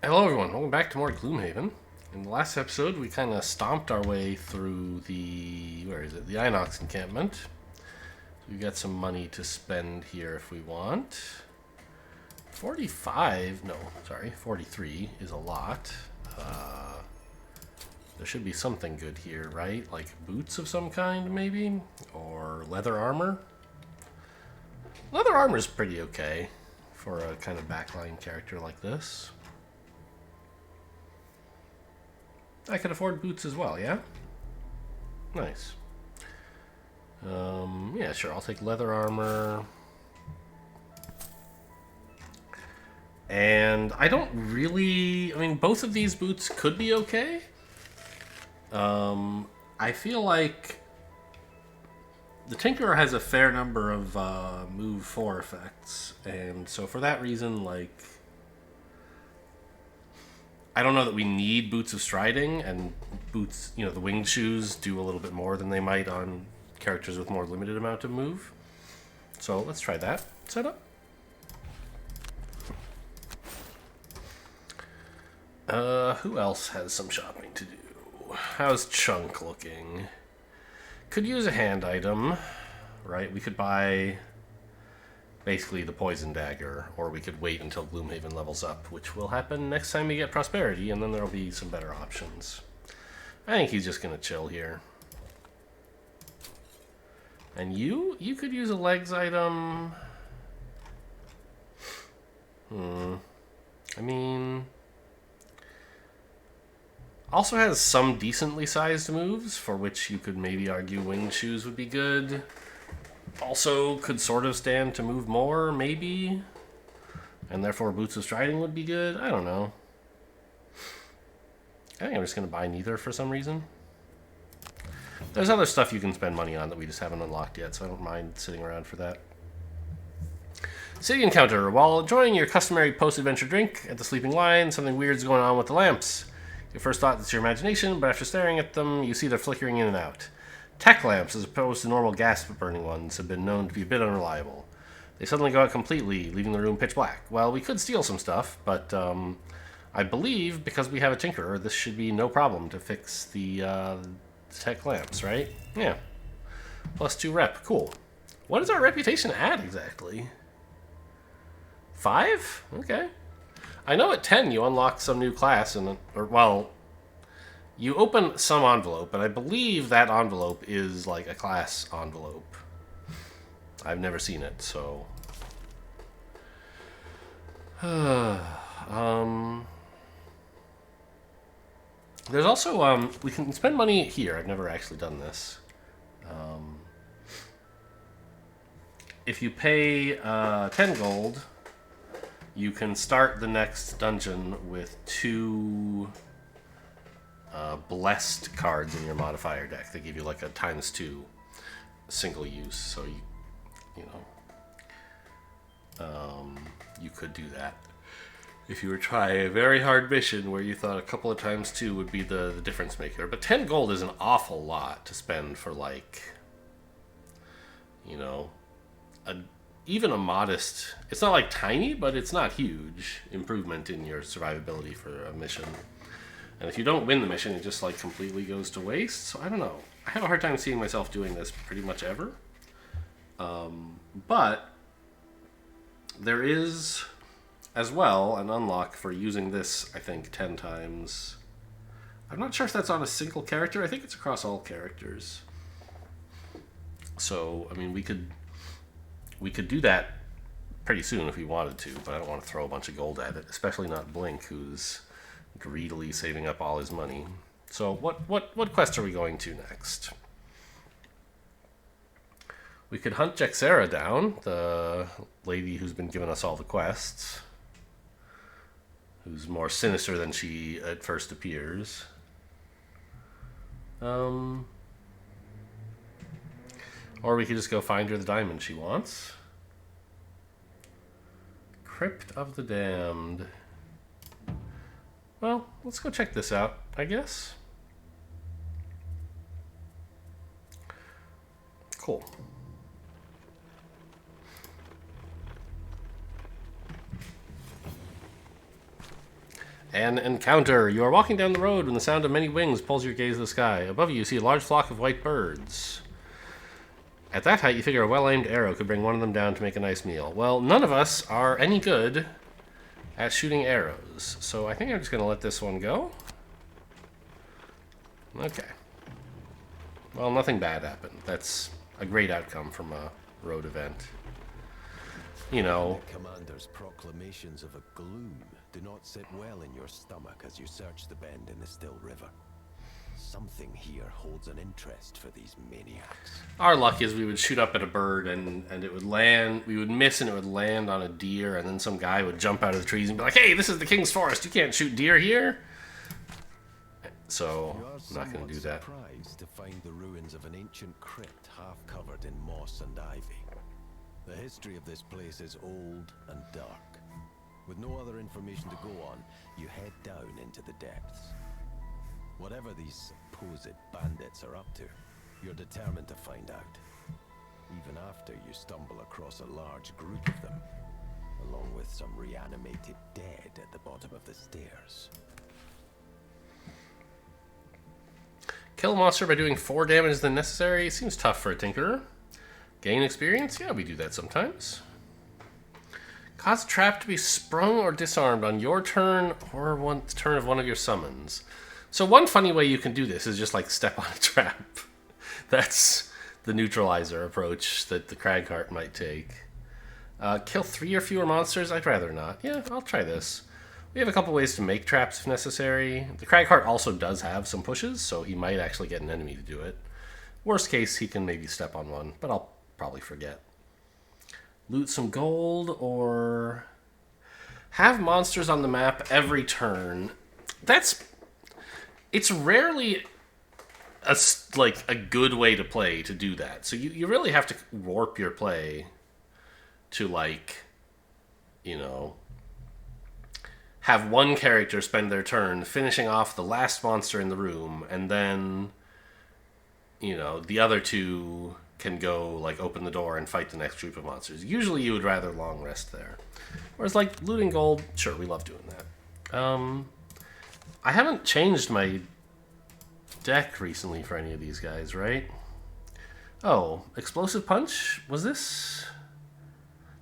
Hello everyone, welcome back to more Gloomhaven. In the last episode, we kind of stomped our way through where is it? The Inox encampment. So we've got some money to spend here if we want. 43 is a lot. There should be something good here, right? Like boots of some kind, maybe? Or leather armor? Leather armor is pretty okay for a kind of backline character like this. I could afford boots as well, yeah? Nice. Yeah, sure, I'll take leather armor. And I don't really... I mean, both of these boots could be okay. I feel like the Tinkerer has a fair number of move 4 effects. And so for that reason, like... I don't know that we need boots of striding, and boots, you know, the winged shoes do a little bit more than they might on characters with more limited amount of move. So let's try that setup. Who else has some shopping to do? How's Chunk looking? Could use a hand item, right? We could buy basically the poison dagger, or we could wait until Gloomhaven levels up, which will happen next time we get prosperity, and then there'll be some better options. I think he's just gonna chill here. And you could use a legs item. I mean, also has some decently sized moves, for which you could maybe argue winged shoes would be good. Also could sort of stand to move more, maybe. And therefore boots of striding would be good. I don't know. I think I'm just going to buy neither for some reason. There's other stuff you can spend money on that we just haven't unlocked yet, so I don't mind sitting around for that. City encounter. While enjoying your customary post-adventure drink at the Sleeping Lion, something weird's going on with the lamps. Your first thought it's your imagination, but after staring at them, you see they're flickering in and out. Tech lamps, as opposed to normal gas-burning ones, have been known to be a bit unreliable. They suddenly go out completely, leaving the room pitch black. Well, we could steal some stuff, but I believe, because we have a Tinkerer, this should be no problem to fix the tech lamps, right? Yeah. +2 rep. Cool. What is our reputation at, exactly? 5? Okay. I know at 10 you unlock some new class, you open some envelope, and I believe that envelope is like a class envelope. I've never seen it, so... There's also, we can spend money here. I've never actually done this. If you pay 10 gold, you can start the next dungeon with 2... blessed cards in your modifier deck. They give you like a ×2 single use, so you could do that if you were trying a very hard mission where you thought a couple of ×2 would be the difference maker. But 10 gold is an awful lot to spend for, like, even a modest, it's not like tiny, but it's not huge improvement in your survivability for a mission. And if you don't win the mission, it just like completely goes to waste. So I don't know. I have a hard time seeing myself doing this pretty much ever. But there is, as well, an unlock for using this, I think, 10 times. I'm not sure if that's on a single character. I think it's across all characters. So, I mean, we could do that pretty soon if we wanted to, but I don't want to throw a bunch of gold at it, especially not Blink, who's greedily saving up all his money. So what quest are we going to next? We could hunt Jexera down, the lady who's been giving us all the quests, who's more sinister than she at first appears. Or we could just go find her the diamond she wants. Crypt of the Damned. Well, let's go check this out, I guess. Cool. An encounter. You are walking down the road when the sound of many wings pulls your gaze to the sky. Above you, you see a large flock of white birds. At that height, you figure a well-aimed arrow could bring one of them down to make a nice meal. Well, none of us are any good at shooting arrows, so I think I'm just going to let this one go. Okay. Well, nothing bad happened. That's a great outcome from a road event. You know. The commander's proclamations of a gloom do not sit well in your stomach as you search the bend in the still river. Something here holds an interest for these maniacs. Our luck is we would shoot up at a bird and it would land, we would miss and it would land on a deer, and then some guy would jump out of the trees and be like, hey, this is the king's forest, you can't shoot deer here. So, I'm not going to do that. Surprised to find the ruins of an ancient crypt half covered in moss and ivy. The history of this place is old and dark. With no other information to go on, you head down into the depths. Whatever these supposed bandits are up to, you're determined to find out. Even after you stumble across a large group of them, along with some reanimated dead at the bottom of the stairs. Kill a monster by doing 4 damage than necessary. Seems tough for a tinkerer. Gain experience? Yeah, we do that sometimes. Cause a trap to be sprung or disarmed on your turn or the turn of one of your summons. So one funny way you can do this is just like step on a trap. That's the neutralizer approach that the Cragheart might take. Kill 3 or fewer monsters? I'd rather not. Yeah, I'll try this. We have a couple ways to make traps if necessary. The Cragheart also does have some pushes, so he might actually get an enemy to do it. Worst case, he can maybe step on one, but I'll probably forget. Loot some gold or have monsters on the map every turn. It's rarely a good way to play to do that. So you really have to warp your play to, like, you know, have one character spend their turn finishing off the last monster in the room, and then, you know, the other 2 can go, like, open the door and fight the next group of monsters. Usually you would rather long rest there. Whereas, like, looting gold, sure, we love doing that. I haven't changed my deck recently for any of these guys, right? Oh, Explosive Punch? Was this...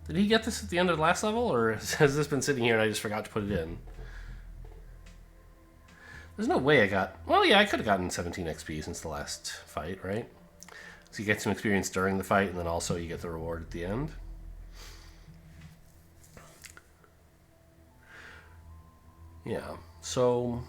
Did he get this at the end of the last level, or has this been sitting here and I just forgot to put it in? There's no way I got... Well, yeah, I could have gotten 17 XP since the last fight, right? So you get some experience during the fight, and then also you get the reward at the end. Yeah, so...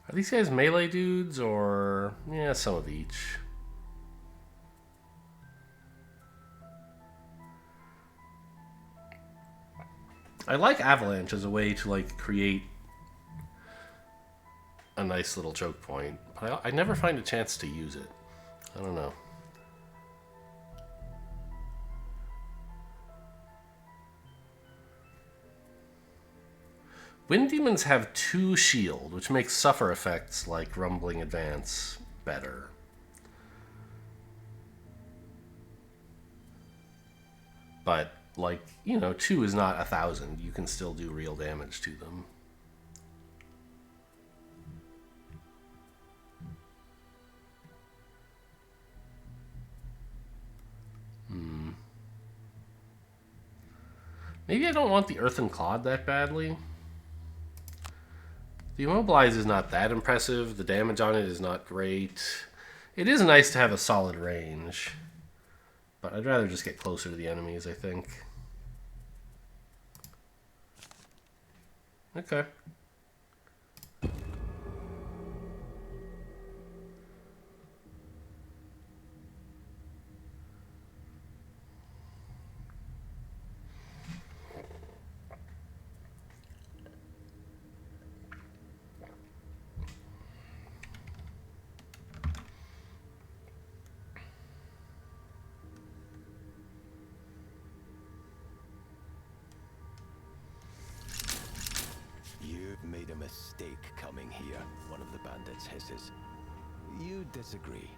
Are these guys melee dudes, or... Yeah, some of each. I like Avalanche as a way to, like, create a nice little choke point, but I never find a chance to use it. I don't know. Wind Demons have 2 shield, which makes suffer effects like Rumbling Advance better. But, like, you know, 2 is not 1,000. You can still do real damage to them. Maybe I don't want the Earthen Clod that badly. The Immobilize is not that impressive. The damage on it is not great. It is nice to have a solid range. But I'd rather just get closer to the enemies, I think. Okay. mistake coming here, one of the bandits hisses. You disagree.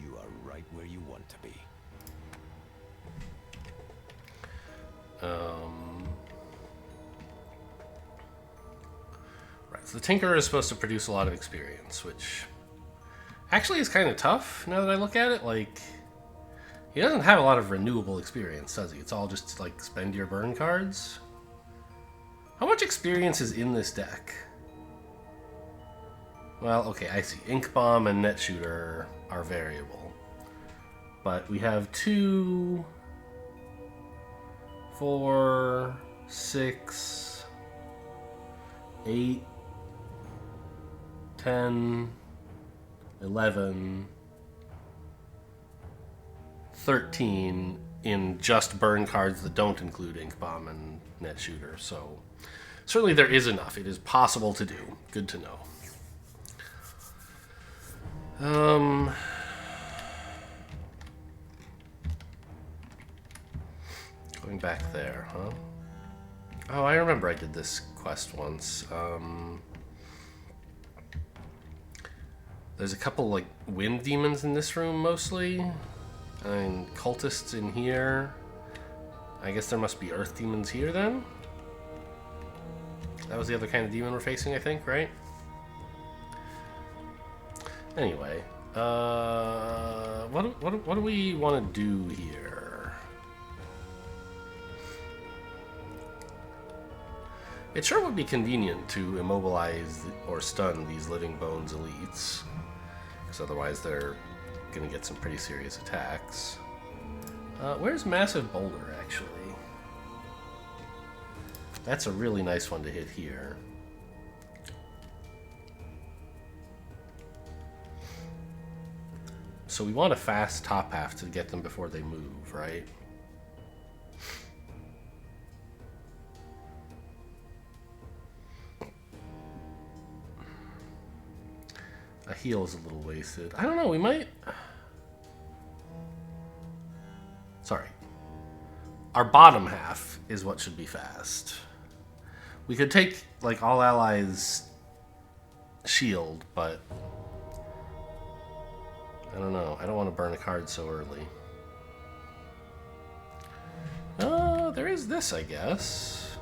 You are right where you want to be. Right, so the Tinkerer is supposed to produce a lot of experience, which actually is kind of tough now that I look at it. Like, he doesn't have a lot of renewable experience, does he? It's all just, like, spend your burn cards. How much experience is in this deck? Well, okay, I see. Ink Bomb and Net Shooter are variable. But we have 2, 4, 6, 8, 10, 11, 13 in just burn cards that don't include Ink Bomb and Net Shooter. So certainly there is enough. It is possible to do. Good to know. Going back there, huh? Oh, I remember I did this quest once. There's a couple, like, wind demons in this room, mostly. And cultists in here. I guess there must be earth demons here, then? That was the other kind of demon we're facing, I think, right? Anyway, what do we want to do here? It sure would be convenient to immobilize or stun these Living Bones elites, because otherwise they're going to get some pretty serious attacks. Where's Massive Boulder, actually? That's a really nice one to hit here. So we want a fast top half to get them before they move, right? A heal is a little wasted. I don't know, we might... Sorry. Our bottom half is what should be fast. We could take, like, all allies shield, but... I don't know. I don't want to burn a card so early. There is this, I guess.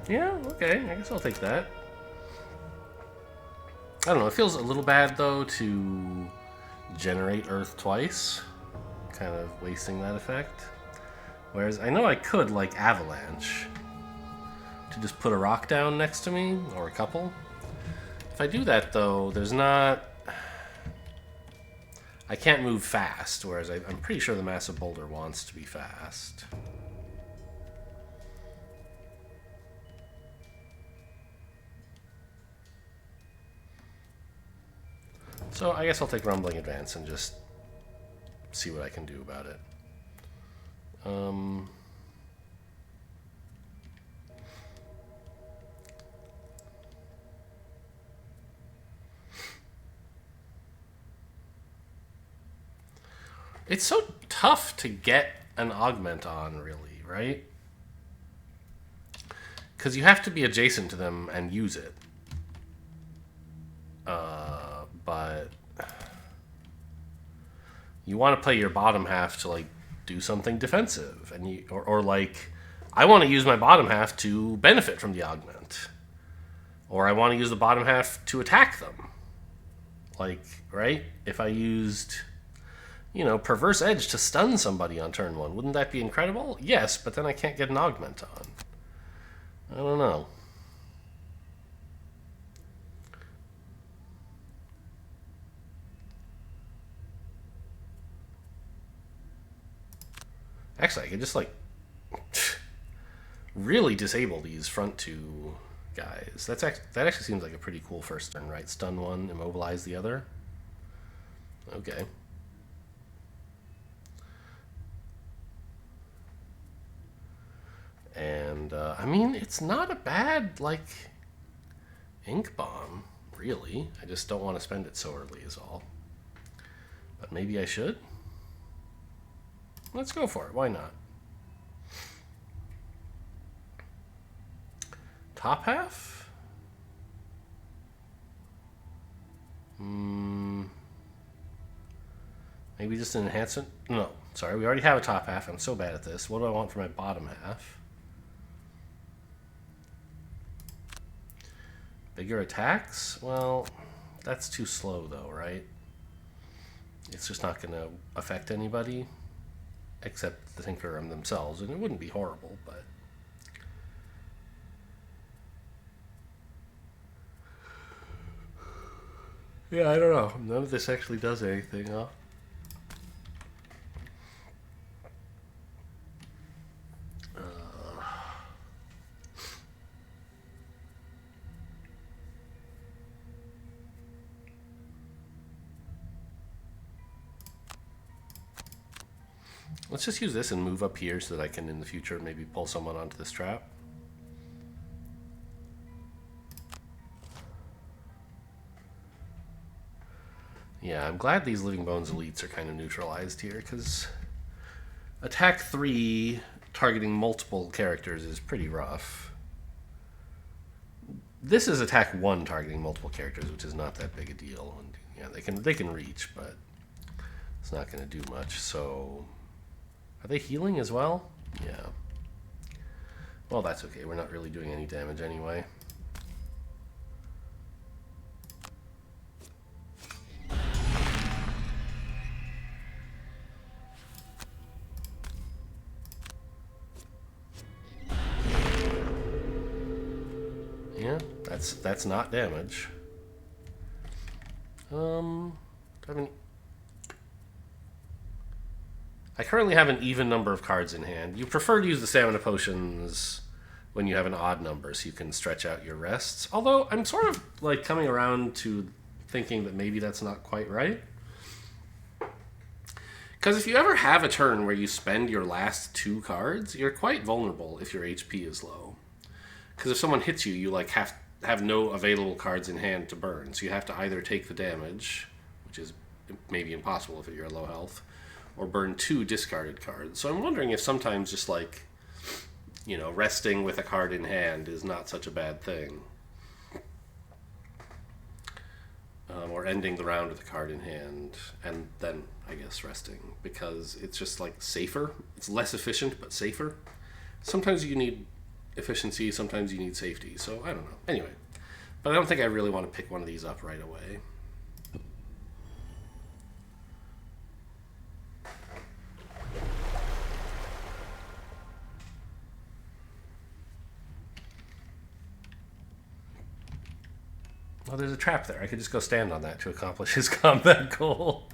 Yeah, okay. I guess I'll take that. I don't know. It feels a little bad, though, to generate Earth twice. Kind of wasting that effect. Whereas I know I could, like, Avalanche. To just put a rock down next to me, or a couple. If I do that, though, there's not... I can't move fast, whereas I'm pretty sure the Massive Boulder wants to be fast. So I guess I'll take Rumbling Advance and just see what I can do about it. It's so tough to get an augment on, really, right? Because you have to be adjacent to them and use it. But you want to play your bottom half to, like, do something defensive, and or like, I want to use my bottom half to benefit from the augment, or I want to use the bottom half to attack them. Like, right? If I used, you know, Perverse Edge to stun somebody on turn 1, wouldn't that be incredible? Yes, but then I can't get an augment on. I don't know. Actually, I could just, like, really disable these front two guys. That actually seems like a pretty cool first turn, right? Stun one, immobilize the other. Okay. And, I mean, it's not a bad, like, Ink Bomb, really. I just don't want to spend it so early is all. But maybe I should? Let's go for it. Why not? Top half? Maybe just an enhancement? No, sorry, we already have a top half. I'm so bad at this. What do I want for my bottom half? Bigger attacks? Well, that's too slow though, right? It's just not going to affect anybody except the Tinkerer themselves, and it wouldn't be horrible, but... Yeah, I don't know. None of this actually does anything, huh? Let's just use this and move up here so that I can, in the future, maybe pull someone onto this trap. Yeah, I'm glad these Living Bones elites are kind of neutralized here, because attack 3 targeting multiple characters is pretty rough. This is attack 1 targeting multiple characters, which is not that big a deal. And yeah, they can reach, but it's not going to do much. So, are they healing as well? Yeah. Well, that's okay. We're not really doing any damage anyway. Yeah, that's not damage. I currently have an even number of cards in hand. You prefer to use the stamina potions when you have an odd number so you can stretch out your rests. Although I'm sort of like coming around to thinking that maybe that's not quite right. Because if you ever have a turn where you spend your last 2 cards, you're quite vulnerable if your HP is low. Because if someone hits you, you like have no available cards in hand to burn. So you have to either take the damage, which is maybe impossible if you're low health, or burn 2 discarded cards. So I'm wondering if sometimes just like, you know, resting with a card in hand is not such a bad thing. Or ending the round with a card in hand, and then, I guess, resting. Because it's just like safer. It's less efficient, but safer. Sometimes you need efficiency, sometimes you need safety. So, I don't know. Anyway. But I don't think I really want to pick one of these up right away. Oh, there's a trap there. I could just go stand on that to accomplish his combat goal.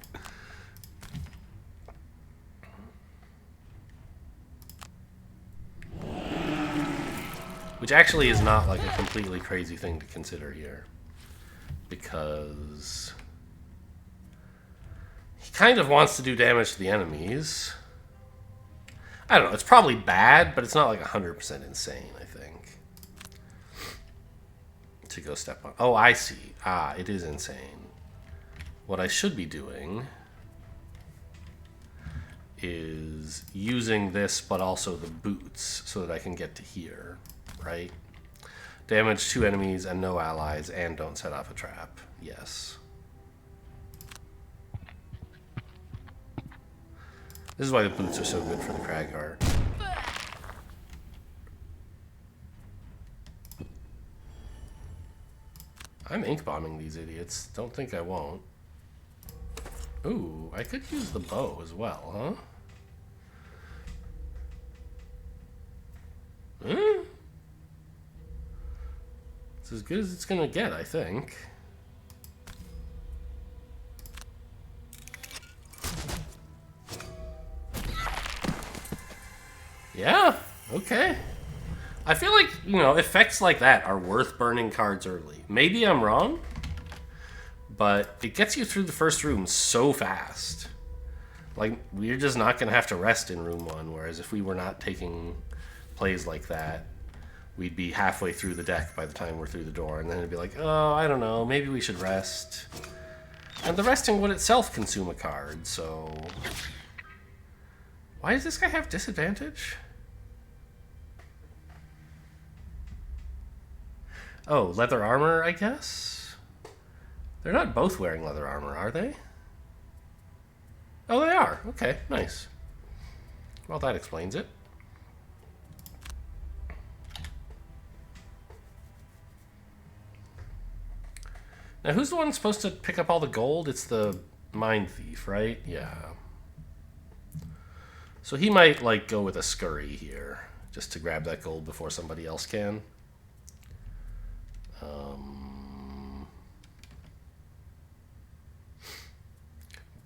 Which actually is not like a completely crazy thing to consider here. Because he kind of wants to do damage to the enemies. I don't know. It's probably bad, but it's not like 100% insane, I think. To go step on. Oh, I see. Ah, it is insane. What I should be doing is using this, but also the boots, so that I can get to here, right? Damage 2 enemies and no allies, and don't set off a trap. Yes. This is why the boots are so good for the Cragheart. I'm ink bombing these idiots. Don't think I won't. Ooh, I could use the bow as well, huh? It's as good as it's gonna get, I think. Yeah, okay. I feel like, you know, effects like that are worth burning cards early. Maybe I'm wrong, but it gets you through the first room so fast. Like, we're just not going to have to rest in room 1, whereas if we were not taking plays like that, we'd be halfway through the deck by the time we're through the door, and then it'd be like, oh, I don't know, maybe we should rest. And the resting would itself consume a card, so... Why does this guy have disadvantage? Oh, leather armor, I guess? They're not both wearing leather armor, are they? Oh, they are. Okay, nice. Well, that explains it. Now, who's the one supposed to pick up all the gold? It's the Mindthief, right? Yeah. So he might, like, go with a scurry here, just to grab that gold before somebody else can.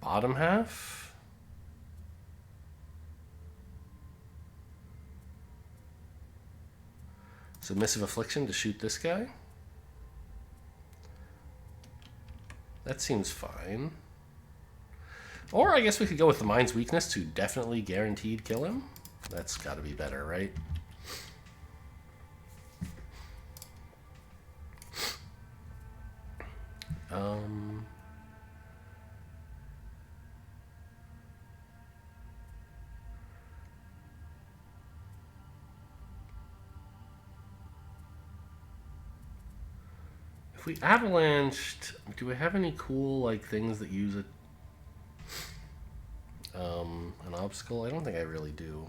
Bottom half? Submissive Affliction to shoot this guy? That seems fine. Or I guess we could go with the Mind's Weakness to definitely guaranteed kill him. That's got to be better, right? If we avalanched, do we have any cool like things that use it? An obstacle? I don't think I really do.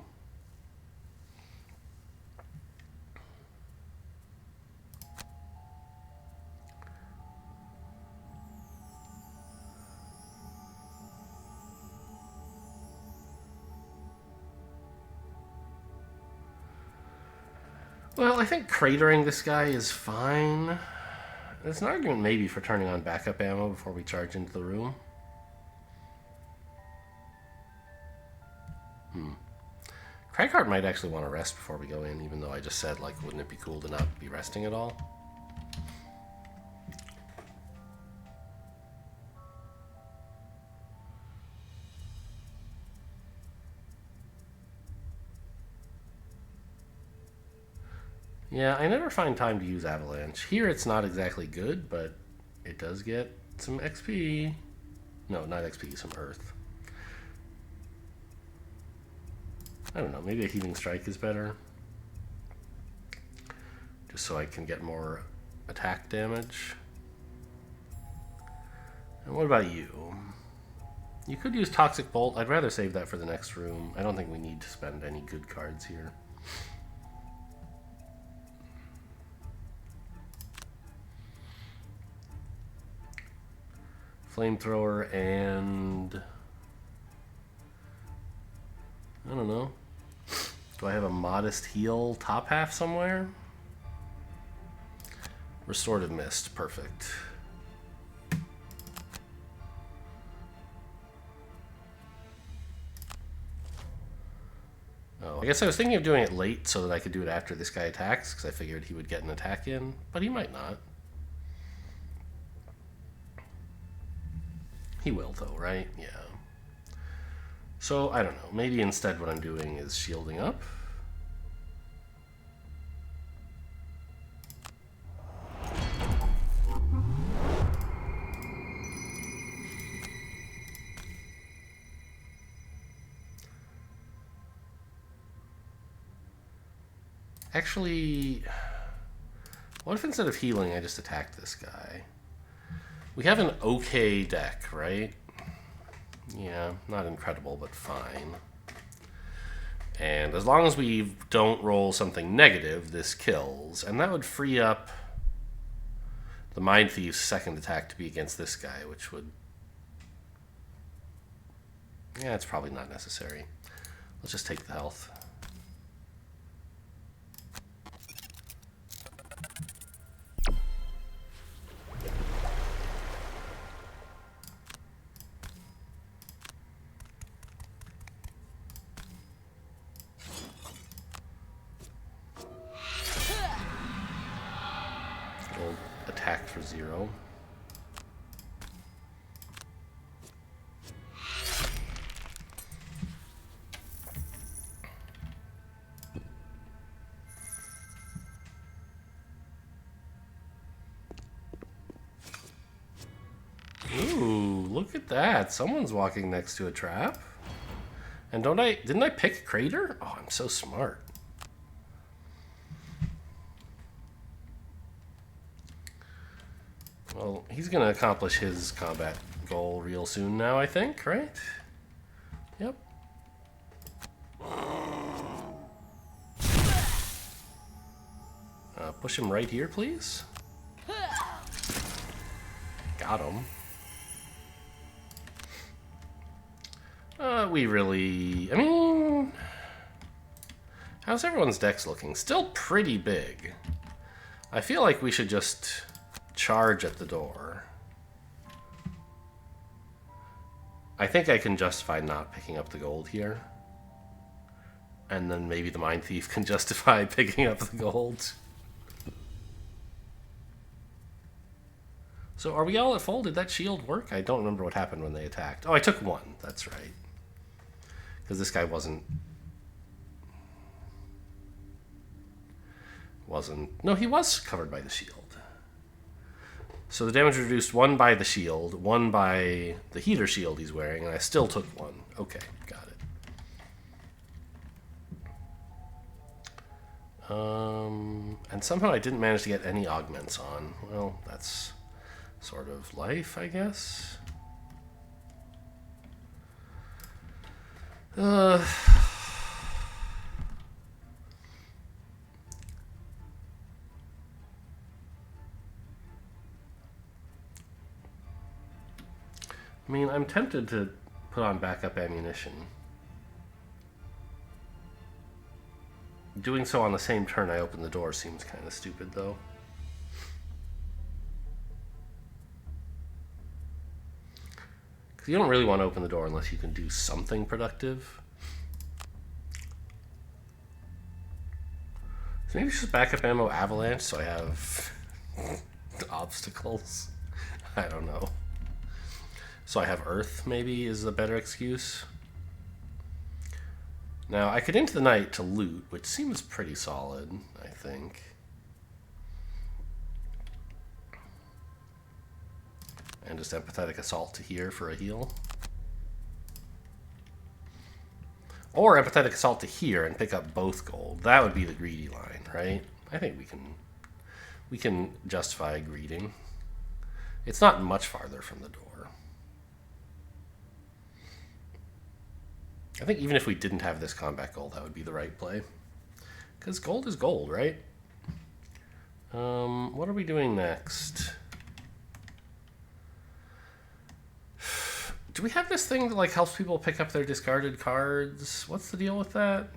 Well, I think cratering this guy is fine. There's an argument maybe for turning on backup ammo before we charge into the room. Cragheart might actually want to rest before we go in, even though I just said, like, wouldn't it be cool to not be resting at all? Yeah, I never find time to use Avalanche. Here it's not exactly good, but it does get some XP. No, not XP, some Earth. I don't know, maybe a Healing Strike is better. Just so I can get more attack damage. And what about you? You could use Toxic Bolt. I'd rather save that for the next room. I don't think we need to spend any good cards here. Flamethrower and... I don't know. Do I have a modest heal top half somewhere? Restorative Mist, perfect. Oh, I guess I was thinking of doing it late so that I could do it after this guy attacks, because I figured he would get an attack in, but he might not. He will though, right? Yeah. So, I don't know. Maybe instead what I'm doing is shielding up. Actually, what if instead of healing I just attacked this guy? We have an okay deck, right? Yeah, not incredible, but fine. And as long as we don't roll something negative, this kills. And that would free up the Mindthief's second attack to be against this guy, which would... Yeah, it's probably not necessary. Let's just take the health. Attack for 0. Ooh, look at that. Someone's walking next to a trap. And didn't I pick Crater? Oh, I'm so smart. Well, he's gonna accomplish his combat goal real soon now, I think, right? Yep. Push him right here, please. Got him. We really... I mean... How's everyone's decks looking? Still pretty big. I feel like we should just charge at the door. I think I can justify not picking up the gold here. And then maybe the Mindthief can justify picking up the gold. So are we all at full? Did that shield work? I don't remember what happened when they attacked. Oh, I took one. That's right. Because this guy wasn't... No, he was covered by the shield. So the damage reduced one by the shield, one by the heater shield he's wearing, and I still took one. Okay, got it. And somehow I didn't manage to get any augments on. Well, that's sort of life, I guess. I mean, I'm tempted to put on backup ammunition. Doing so on the same turn I open the door seems kind of stupid, though. Because you don't really want to open the door unless you can do something productive. So maybe just backup ammo avalanche so I have obstacles. I don't know. So I have Earth, maybe, is a better excuse. Now, I could Into the Night to loot, which seems pretty solid, I think. And just Empathetic Assault to here for a heal. Or Empathetic Assault to here and pick up both gold. That would be the greedy line, right? I think we can justify greeting. It's not much farther from the door. I think even if we didn't have this combat gold, that would be the right play. Because gold is gold, right? What are we doing next? Do we have this thing that like helps people pick up their discarded cards? What's the deal with that?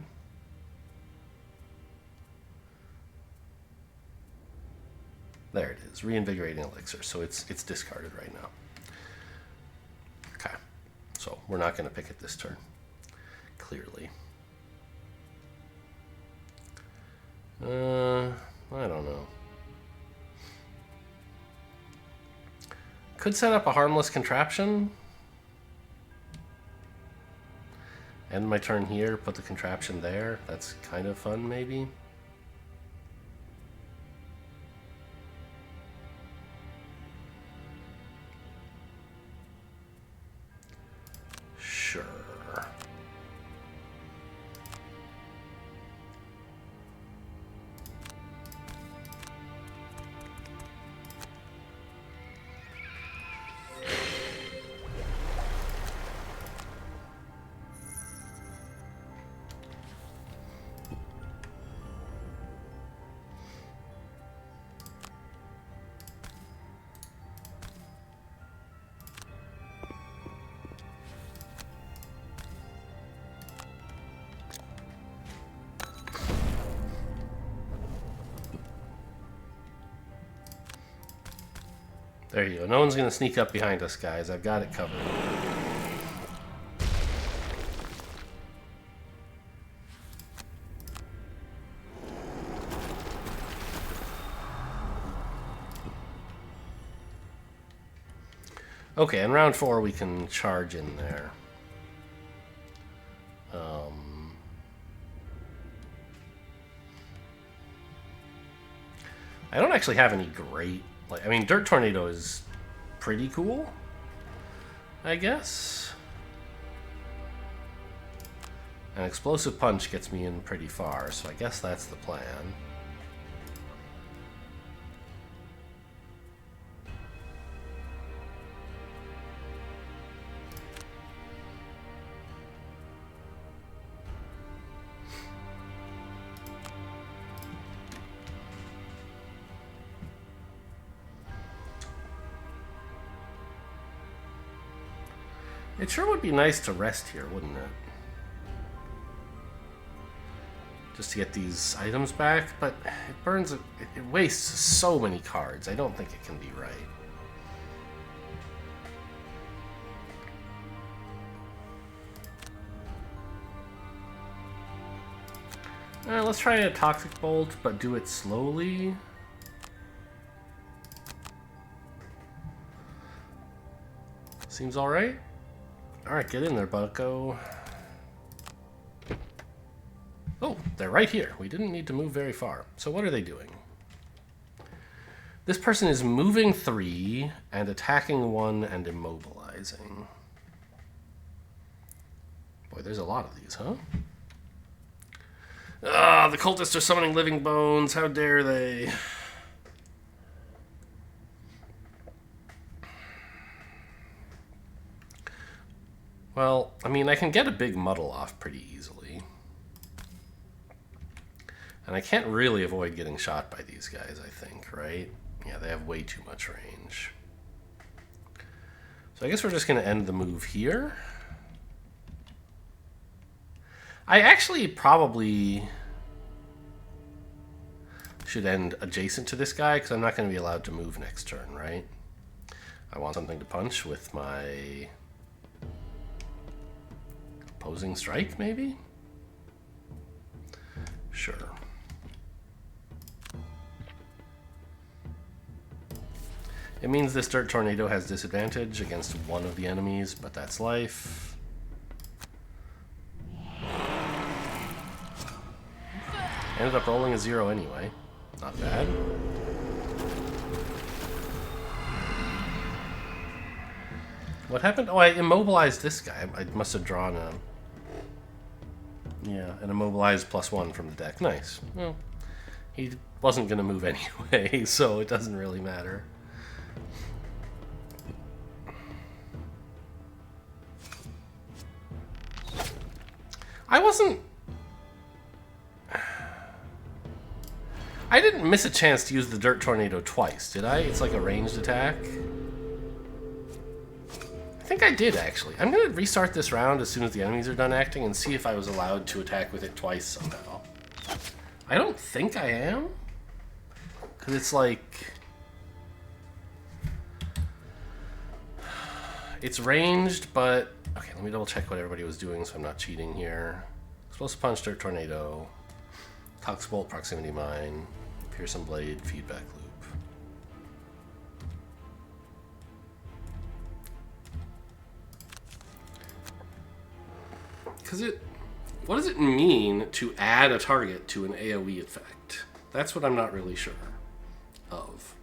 There it is, Reinvigorating Elixir. So it's discarded right now. Okay, so we're not going to pick it this turn. Clearly. I don't know. Could set up a harmless contraption. End my turn here, put the contraption there. That's kind of fun, maybe. Sure. There you go. No one's going to sneak up behind us, guys. I've got it covered. Okay, in round 4 we can charge in there. I don't actually have any great... Like, I mean, Dirt Tornado is pretty cool, I guess. An explosive punch gets me in pretty far, so I guess that's the plan. It sure would be nice to rest here, wouldn't it? Just to get these items back, but it burns, it wastes so many cards. I don't think it can be right. Let's try a Toxic Bolt, but do it slowly. Seems alright. Alright, get in there, bucko. Oh, they're right here. We didn't need to move very far. So what are they doing? This person is moving 3 and attacking 1 and immobilizing. Boy, there's a lot of these, huh? Ah, the cultists are summoning living bones. How dare they? Well, I mean, I can get a big muddle off pretty easily. And I can't really avoid getting shot by these guys, I think, right? Yeah, they have way too much range. So I guess we're just going to end the move here. I actually probably should end adjacent to this guy, because I'm not going to be allowed to move next turn, right? I want something to punch with my opposing strike, maybe? Sure. It means this Dirt Tornado has disadvantage against one of the enemies, but that's life. Ended up rolling a 0 anyway. Not bad. What happened? Oh, I immobilized this guy. I must have drawn a... Yeah, an immobilized +1 from the deck. Nice. Well, he wasn't going to move anyway, so it doesn't really matter. I didn't miss a chance to use the Dirt Tornado twice, did I? It's like a ranged attack. I think I did, actually. I'm going to restart this round as soon as the enemies are done acting and see if I was allowed to attack with it twice somehow. I don't think I am. Because it's like... It's ranged, but... Okay, let me double check what everybody was doing so I'm not cheating here. Explosive Punch, Dirt Tornado, Toxic Bolt, Proximity Mine, Fearsome Blade, Feedback Loop. Because what does it mean to add a target to an AoE effect? That's what I'm not really sure of.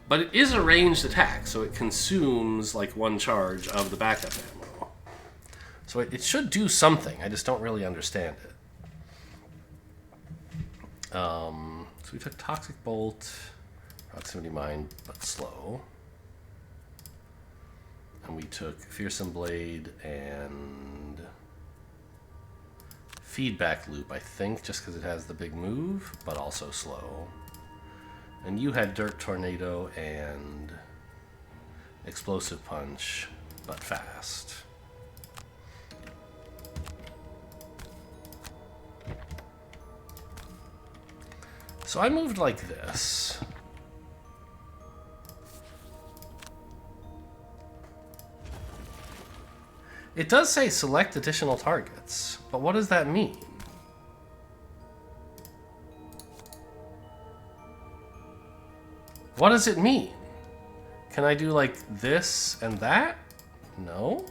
But it is a ranged attack, so it consumes like 1 charge of the backup ammo. So it should do something, I just don't really understand it. So we took Toxic Bolt, Proximity Mine, but slow. And we took Fearsome Blade and Feedback Loop, I think, just because it has the big move, but also slow. And you had Dirt Tornado and Explosive Punch, but fast. So I moved like this. It does say select additional targets, but what does that mean? What does it mean? Can I do like this and that? No.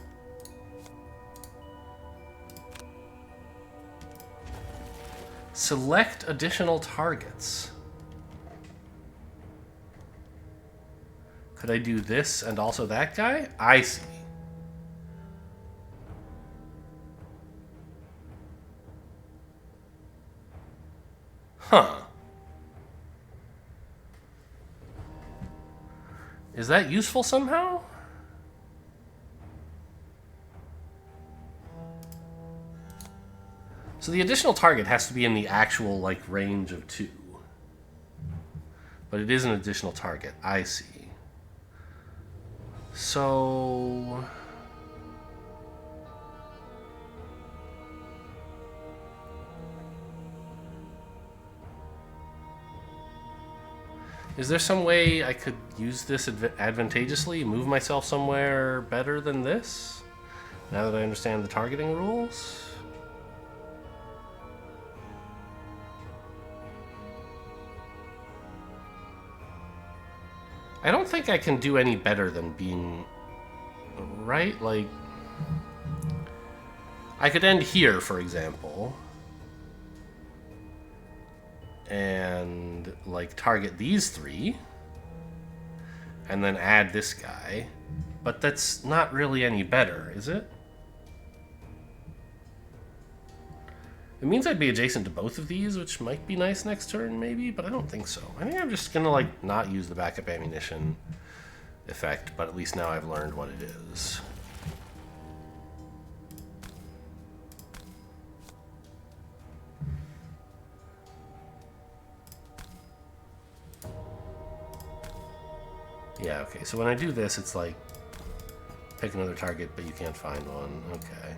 Select additional targets. Could I do this and also that guy? I see. Huh. Is that useful somehow? So the additional target has to be in the actual, like, range of 2. But it is an additional target. I see. So... is there some way I could use this advantageously? Move myself somewhere better than this? Now that I understand the targeting rules? I don't think I can do any better than being... right? Like... I could end here, for example. And, like, target these 3. And then add this guy. But that's not really any better, is it? It means I'd be adjacent to both of these, which might be nice next turn, maybe, but I don't think so. I think I'm just gonna, like, not use the backup ammunition effect, but at least now I've learned what it is. Yeah, okay, so when I do this, it's like, pick another target, but you can't find one. Okay.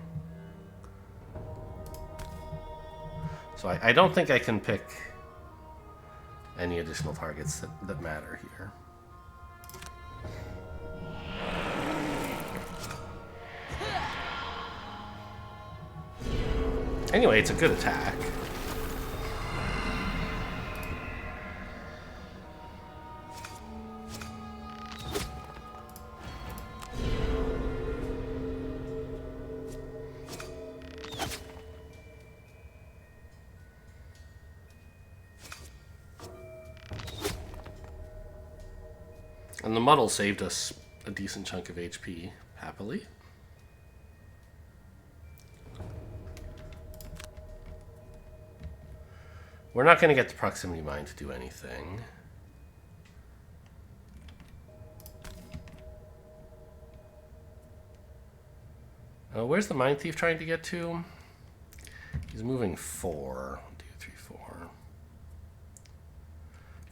So I don't think I can pick any additional targets that matter here. Anyway, it's a good attack. And the muddle saved us a decent chunk of HP, happily. We're not going to get the proximity mine to do anything. Where's the Mindthief trying to get to? He's moving 4. 1, 2, 3, 4.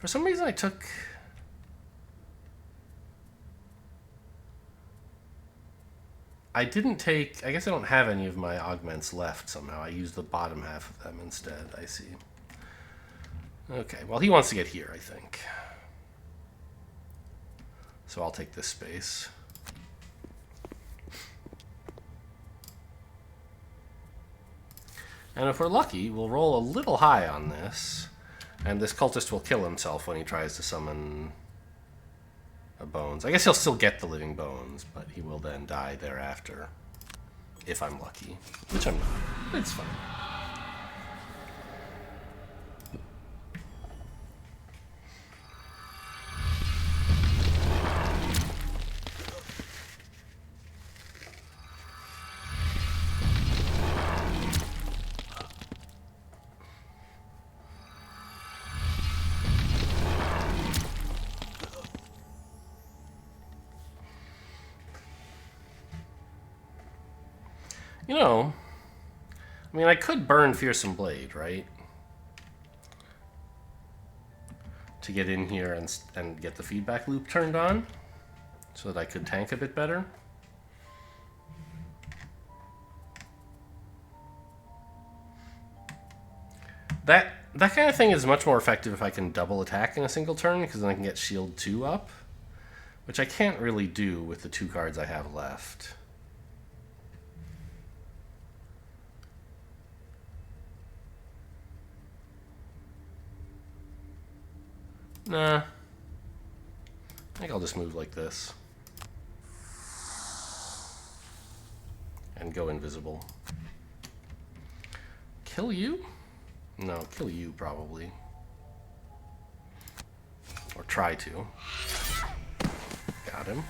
For some reason I took... I didn't take... I guess I don't have any of my augments left somehow. I used the bottom half of them instead. I see. Okay, well, he wants to get here, I think. So I'll take this space. And if we're lucky, we'll roll a little high on this, and this cultist will kill himself when he tries to summon a bones. I guess he'll still get the living bones, but he will then die thereafter. If I'm lucky. Which I'm not. It's fine. You know, I mean, I could burn Fearsome Blade, right? To get in here and get the feedback loop turned on, so that I could tank a bit better. That kind of thing is much more effective if I can double attack in a single turn, because then I can get Shield 2 up, which I can't really do with the 2 cards I have left. Nah. I think I'll just move like this. And go invisible. Kill you? No, kill you probably. Or try to. Got him.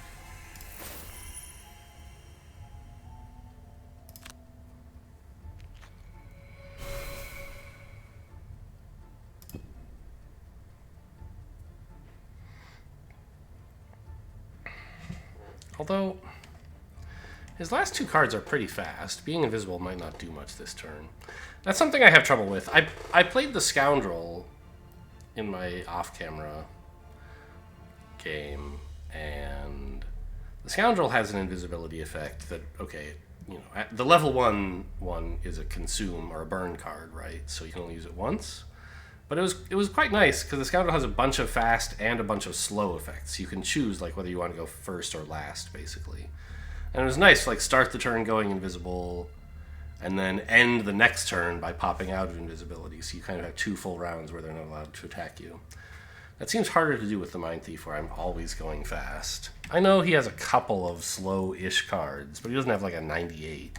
Although, his last two cards are pretty fast. Being invisible might not do much this turn. That's something I have trouble with. I played the Scoundrel in my off-camera game, and the Scoundrel has an invisibility effect that, okay, you know, at the level one is a consume or a burn card, right? So you can only use it once. But it was quite nice because the Scoundrel has a bunch of fast and a bunch of slow effects. You can choose like whether you want to go first or last, basically. And it was nice, like start the turn going invisible, and then end the next turn by popping out of invisibility. So you kind of have 2 full rounds where they're not allowed to attack you. That seems harder to do with the Mindthief, where I'm always going fast. I know he has a couple of slow-ish cards, but he doesn't have like a 98,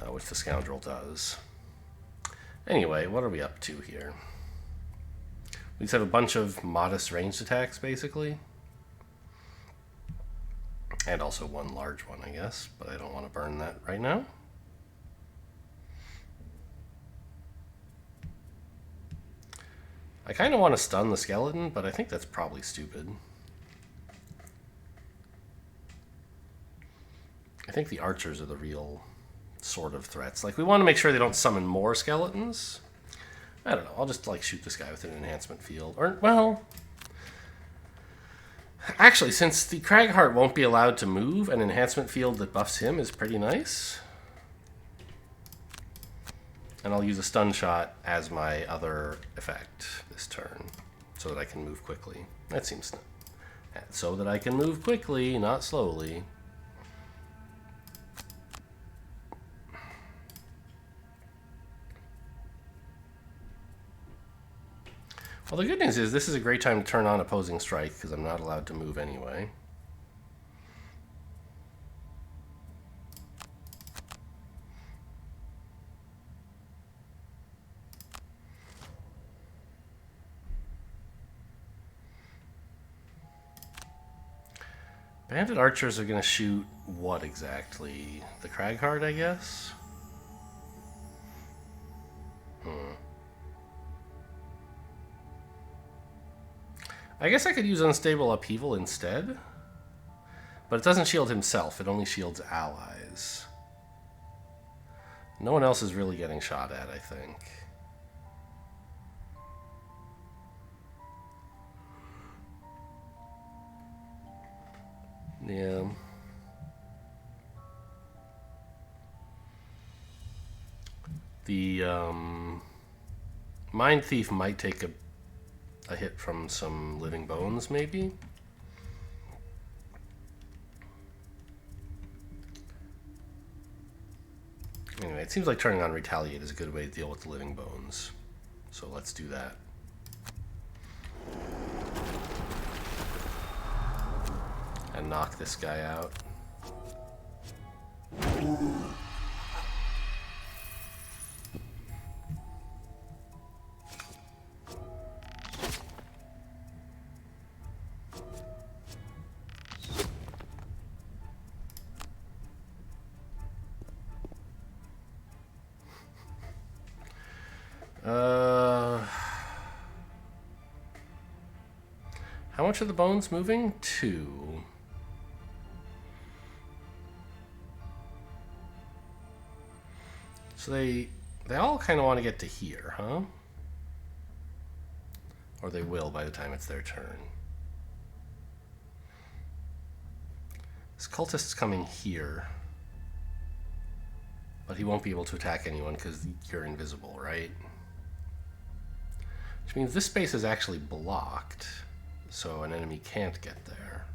which the Scoundrel does. Anyway, what are we up to here? We just have a bunch of modest ranged attacks, basically. And also one large one, I guess, but I don't want to burn that right now. I kind of want to stun the skeleton, but I think that's probably stupid. I think the archers are the real sort of threats. Like, we want to make sure they don't summon more skeletons. I don't know. I'll just, like, shoot this guy with an enhancement field. Or, well... Actually, since the Cragheart won't be allowed to move, an enhancement field that buffs him is pretty nice. And I'll use a stun shot as my other effect this turn, so that I can move quickly. That seems... So that I can move quickly, not slowly. Well, the good news is this is a great time to turn on opposing strike, because I'm not allowed to move anyway. Bandit archers are going to shoot what exactly? The Cragheart, I guess? I guess I could use Unstable Upheaval instead. But it doesn't shield himself, it only shields allies. No one else is really getting shot at, I think. Yeah. The Mindthief might take a hit from some living bones, maybe? Anyway, it seems like turning on Retaliate is a good way to deal with the living bones. So let's do that. And knock this guy out. How much are the bones moving? 2. So they all kind of want to get to here, huh? Or they will by the time it's their turn. This cultist's coming here. But he won't be able to attack anyone because you're invisible, right? Which means this space is actually blocked, so an enemy can't get there.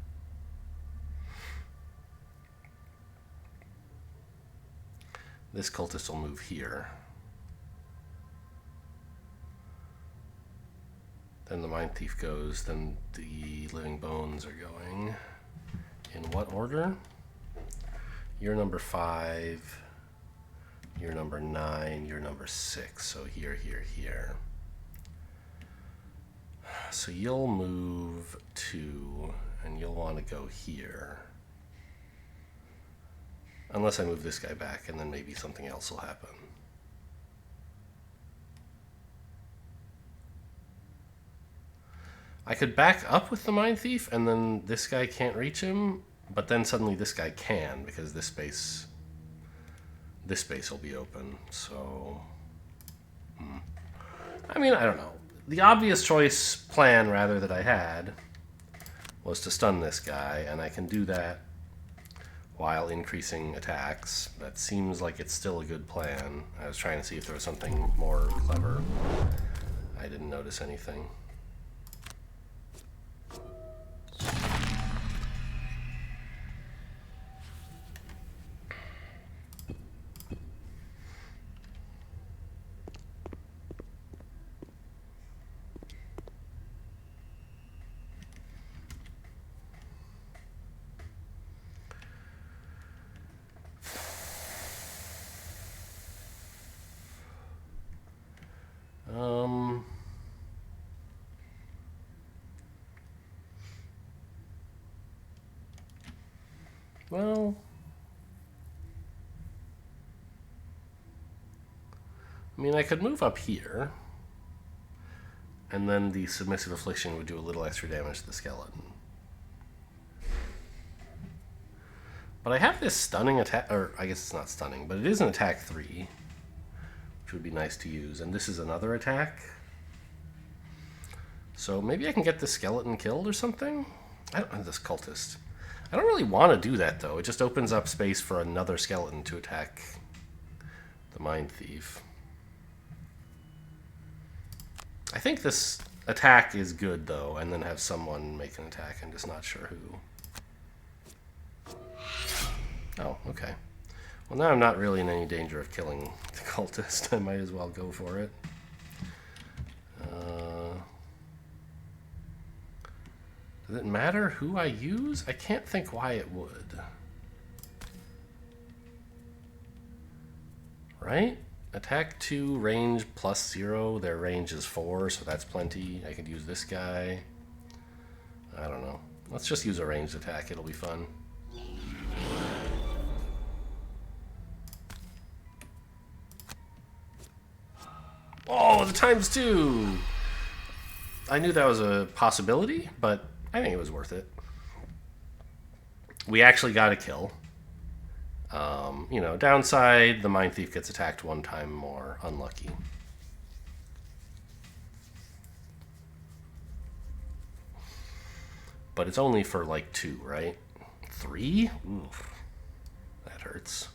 This cultist will move here. Then the Mindthief goes, then the living bones are going. In what order? You're number 5, you're number 9, you're number 6, so here, here, here. So you'll move 2, and you'll want to go here. Unless I move this guy back, and then maybe something else will happen. I could back up with the Mindthief, and then this guy can't reach him, But then suddenly this guy can, because this space will be open. So, I mean, I don't know. The obvious choice plan, rather, that I had was to stun this guy, and I can do that while increasing attacks. That seems like it's still a good plan. I was trying to see if there was something more clever. I didn't notice anything. Well, I mean, I could move up here, and then the submissive affliction would do a little extra damage to the skeleton. But I have this stunning attack, or I guess it's not stunning, but it is an attack 3, which would be nice to use. And this is another attack. So maybe I can get the skeleton killed or something? I don't know, this cultist. I don't really want to do that, though. It just opens up space for another skeleton to attack the Mindthief. I think this attack is good, though, and then have someone make an attack. I'm just not sure who. Oh, okay. Well, now I'm not really in any danger of killing the cultist. I might as well go for it. Does it matter who I use? I can't think why it would. Right? Attack 2, range +0. Their range is 4, so that's plenty. I could use this guy. I don't know. Let's just use a ranged attack. It'll be fun. Oh, the ×2! I knew that was a possibility, but I think it was worth it. We actually got a kill. You know, downside, the Mindthief gets attacked 1 time more. Unlucky. But it's only for, like, 2, right? 3? Oof. That hurts.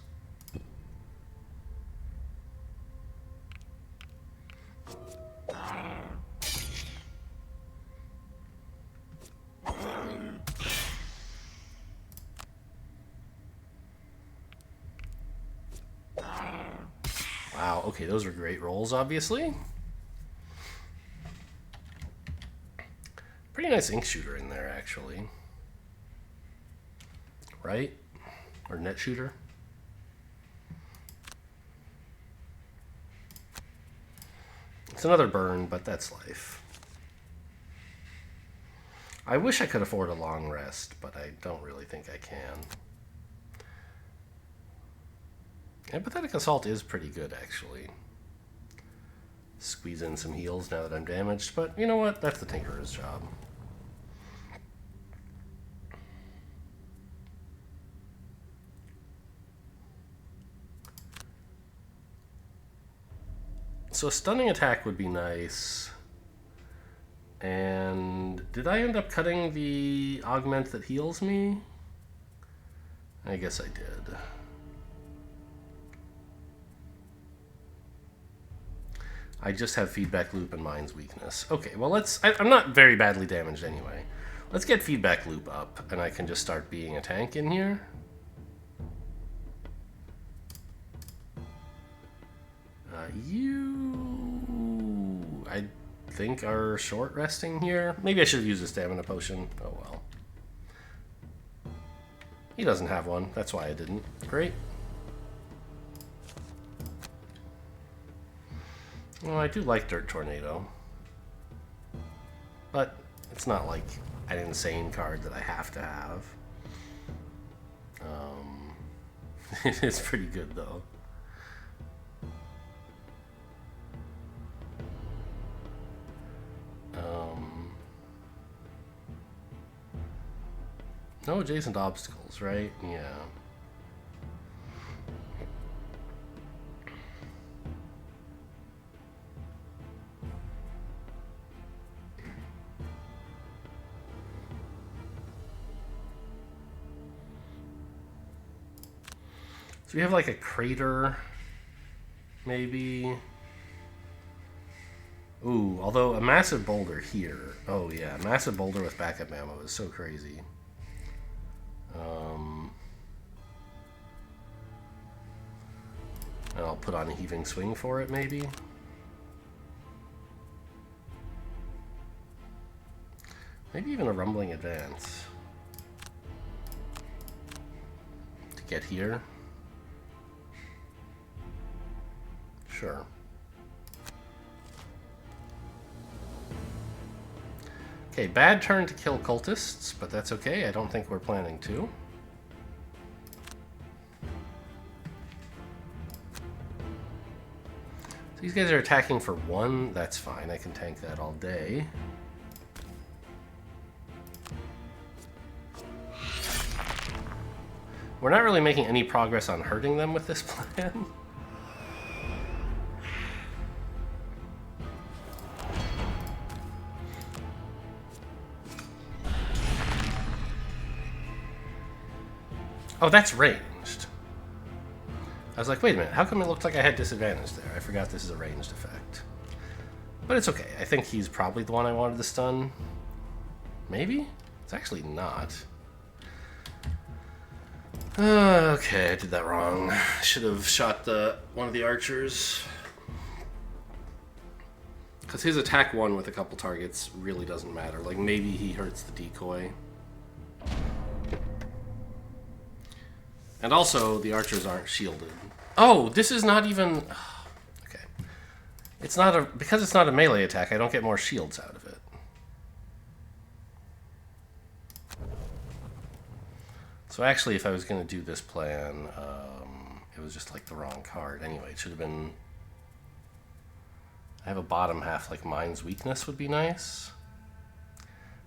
Wow, okay, those are great rolls, obviously. Pretty nice ink shooter in there, actually. Right? Or net shooter? It's another burn, but that's life. I wish I could afford a long rest, but I don't really think I can. Empathetic Assault is pretty good, actually. Squeeze in some heals now that I'm damaged, but you know what? That's the Tinkerer's job. So a stunning attack would be nice. And did I end up cutting the augment that heals me? I guess I did. I just have feedback loop and mind's weakness. Okay, well I'm not very badly damaged anyway. Let's get feedback loop up and I can just start being a tank in here. I think are short resting here. Maybe I should have used a stamina potion. Oh well. He doesn't have one. That's why I didn't. Great. Well, I do like Dirt Tornado. But it's not like an insane card that I have to have. It is pretty good, though. No adjacent obstacles, right? Yeah. So we have like a crater, maybe. Ooh, although a massive boulder here. Oh yeah, a massive boulder with backup ammo is so crazy. And I'll put on a heaving swing for it, maybe. Maybe even a rumbling advance. To get here. Sure. Okay, bad turn to kill cultists, but that's okay. I don't think we're planning to. So these guys are attacking for 1. That's fine. I can tank that all day. We're not really making any progress on hurting them with this plan. Oh, that's ranged. I was like, wait a minute, how come it looked like I had disadvantage there? I forgot this is a ranged effect. But it's okay. I think he's probably the one I wanted to stun. Maybe? It's actually not. Okay, I did that wrong. I should have shot one of the archers. Because his attack 1 with a couple targets really doesn't matter. Like, maybe he hurts the decoy. And also, the archers aren't shielded. Oh, this is not even... Okay. It's not a... Because it's not a melee attack, I don't get more shields out of it. So actually, if I was going to do this plan, it was just like the wrong card. Anyway, it should have been... I have a bottom half, like Mind's Weakness would be nice.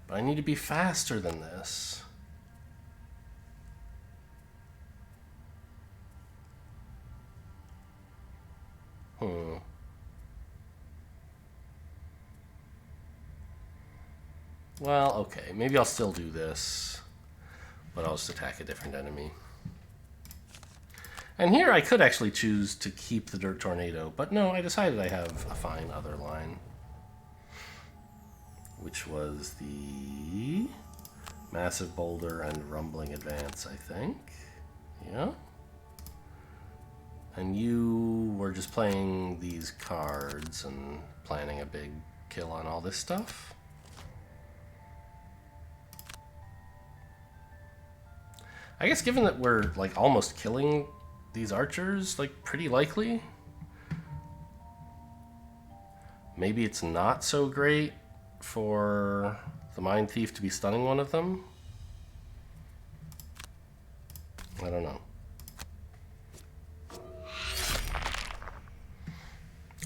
But I need to be faster than this. Well, okay. Maybe I'll still do this. But I'll just attack a different enemy. And here I could actually choose to keep the Dirt Tornado. But no, I decided I have a fine other line. Which was the Massive Boulder and Rumbling Advance, I think. Yeah. And you were just playing these cards and planning a big kill on all this stuff. I guess given that we're like almost killing these archers, like pretty likely, maybe it's not so great for the Mindthief to be stunning one of them. I don't know.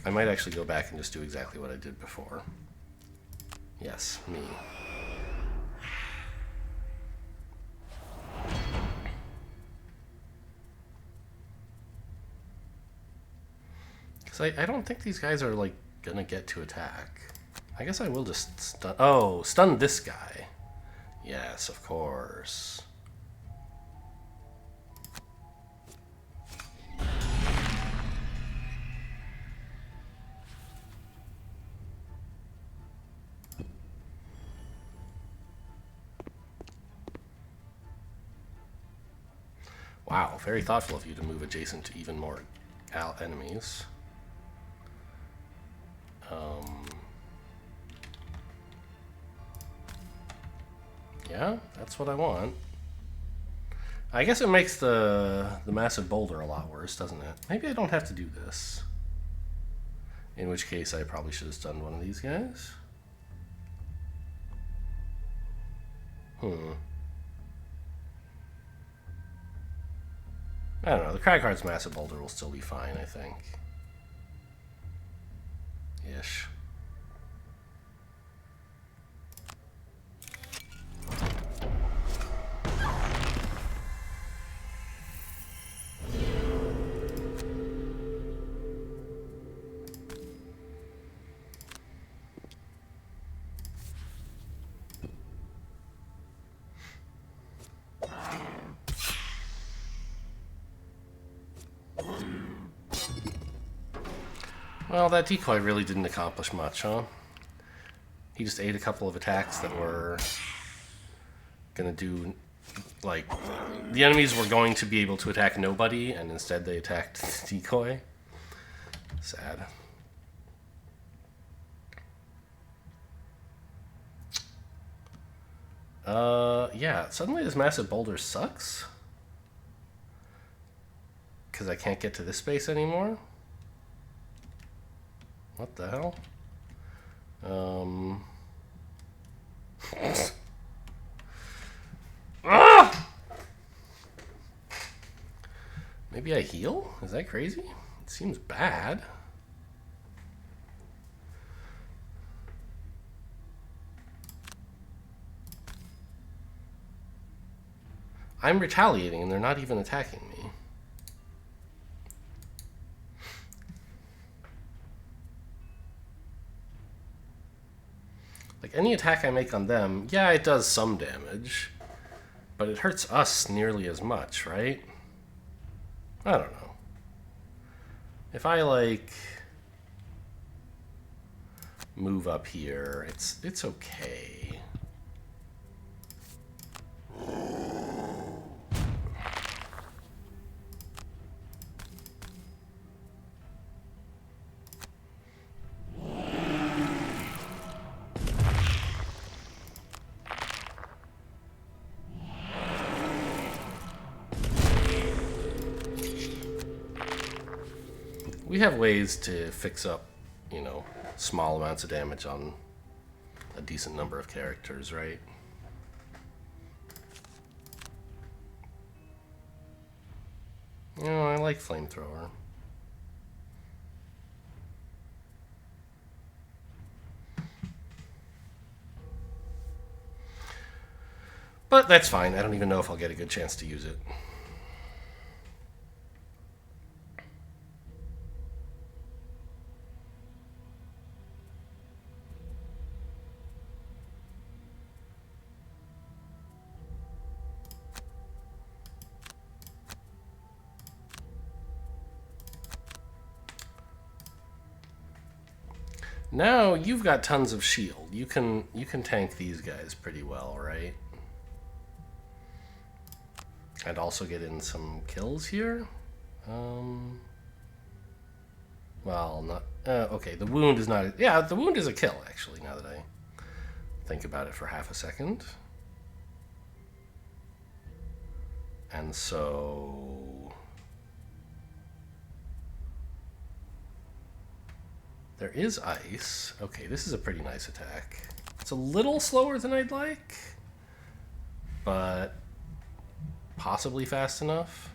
I might actually go back and just do exactly what I did before. Yes, me. Because I don't think these guys are, like, gonna get to attack. I guess I will just stun... Oh, stun this guy. Yes, of course. Wow, very thoughtful of you to move adjacent to even more enemies. Yeah, that's what I want. I guess it makes the massive boulder a lot worse, doesn't it? Maybe I don't have to do this. In which case, I probably should have stunned one of these guys. I don't know. The Cragheart's massive boulder will still be fine, I think. Ish. Well, that decoy really didn't accomplish much, huh? He just ate a couple of attacks that were gonna do, like, the enemies were going to be able to attack nobody, and instead they attacked the decoy. Sad. Yeah, suddenly this massive boulder sucks. Because I can't get to this space anymore? What the hell? Ah! Maybe I heal? Is that crazy? It seems bad. I'm retaliating and they're not even attacking me. Like, any attack I make on them, yeah, it does some damage, but it hurts us nearly as much, right? I don't know. If I, like, move up here, it's okay. We have ways to fix up, you know, small amounts of damage on a decent number of characters, right? You know, I like flamethrower. But that's fine. I don't even know if I'll get a good chance to use it. Now you've got tons of shield. You can tank these guys pretty well, right? I'd also get in some kills here. Well, not... okay, the wound is not... Yeah, the wound is a kill, actually, now that I think about it for half a second. And so... there is ice. Okay, this is a pretty nice attack. It's a little slower than I'd like, but possibly fast enough.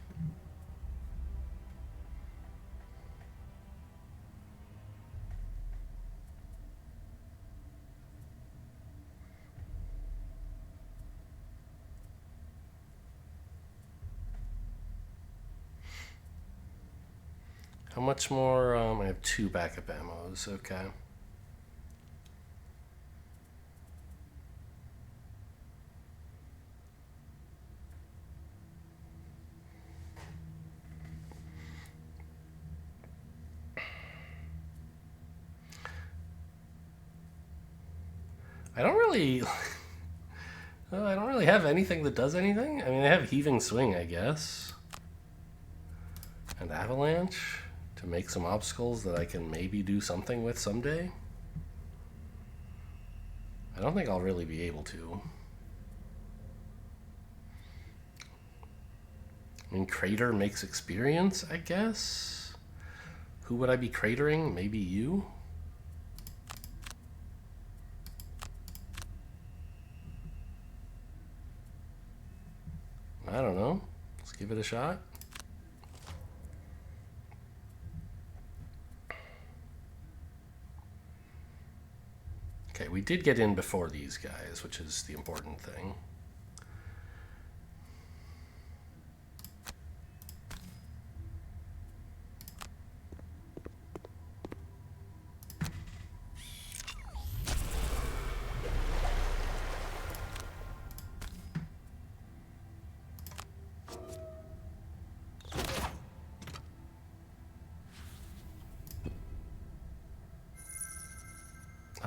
How much more? I have 2 backup ammos. Okay. I don't really... I don't really have anything that does anything. I mean, I have Heaving Swing, I guess. And Avalanche to make some obstacles that I can maybe do something with someday. I don't think I'll really be able to. I mean, Crater makes experience, I guess? Who would I be cratering? Maybe you? I don't know. Let's give it a shot. Okay, we did get in before these guys, which is the important thing.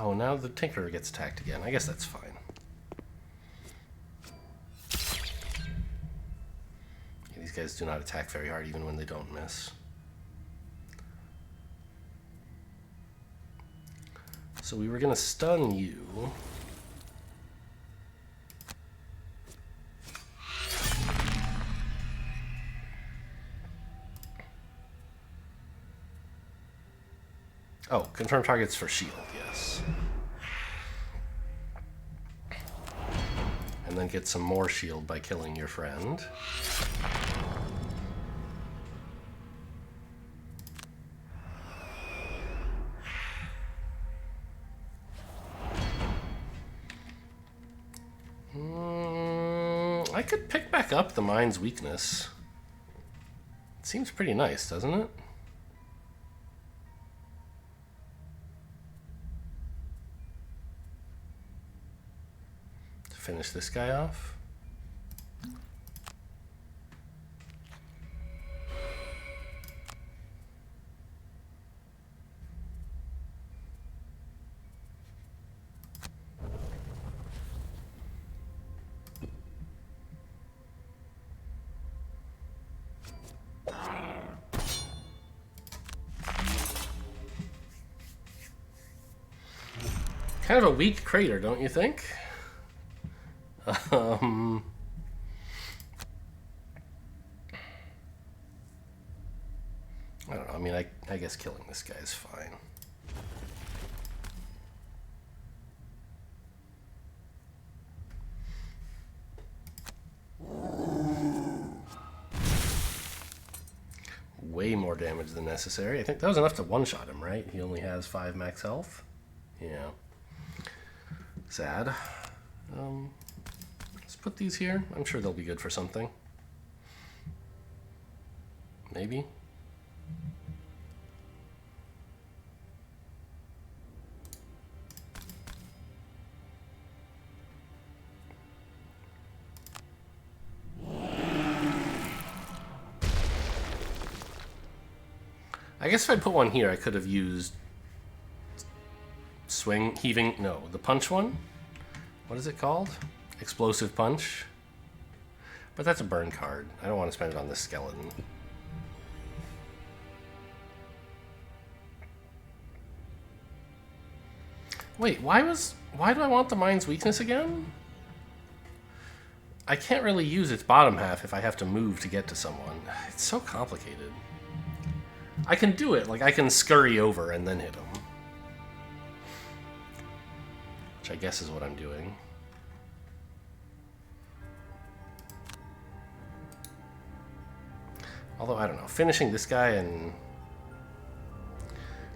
Oh, now the Tinkerer gets attacked again. I guess that's fine. Yeah, these guys do not attack very hard even when they don't miss. So we were going to stun you. Oh, confirm targets for shield, yes. And then get some more shield by killing your friend. I could pick back up the Mind's weakness. It seems pretty nice, doesn't it? To finish this guy off. Kind of a weak crater, don't you think? I don't know. I mean, I guess killing this guy is fine. Way more damage than necessary. I think that was enough to one-shot him, right? He only has 5 max health. Yeah. Sad. Let's put these here. I'm sure they'll be good for something. Maybe. I guess if I put one here, I could have used swing, heaving, no, the punch one? What is it called? Explosive punch? But that's a burn card. I don't want to spend it on this skeleton. Wait, why do I want the Mind's weakness again? I can't really use its bottom half if I have to move to get to someone. It's so complicated. I can do it, like I can scurry over and then hit him. Which I guess is what I'm doing. Although, I don't know, finishing this guy and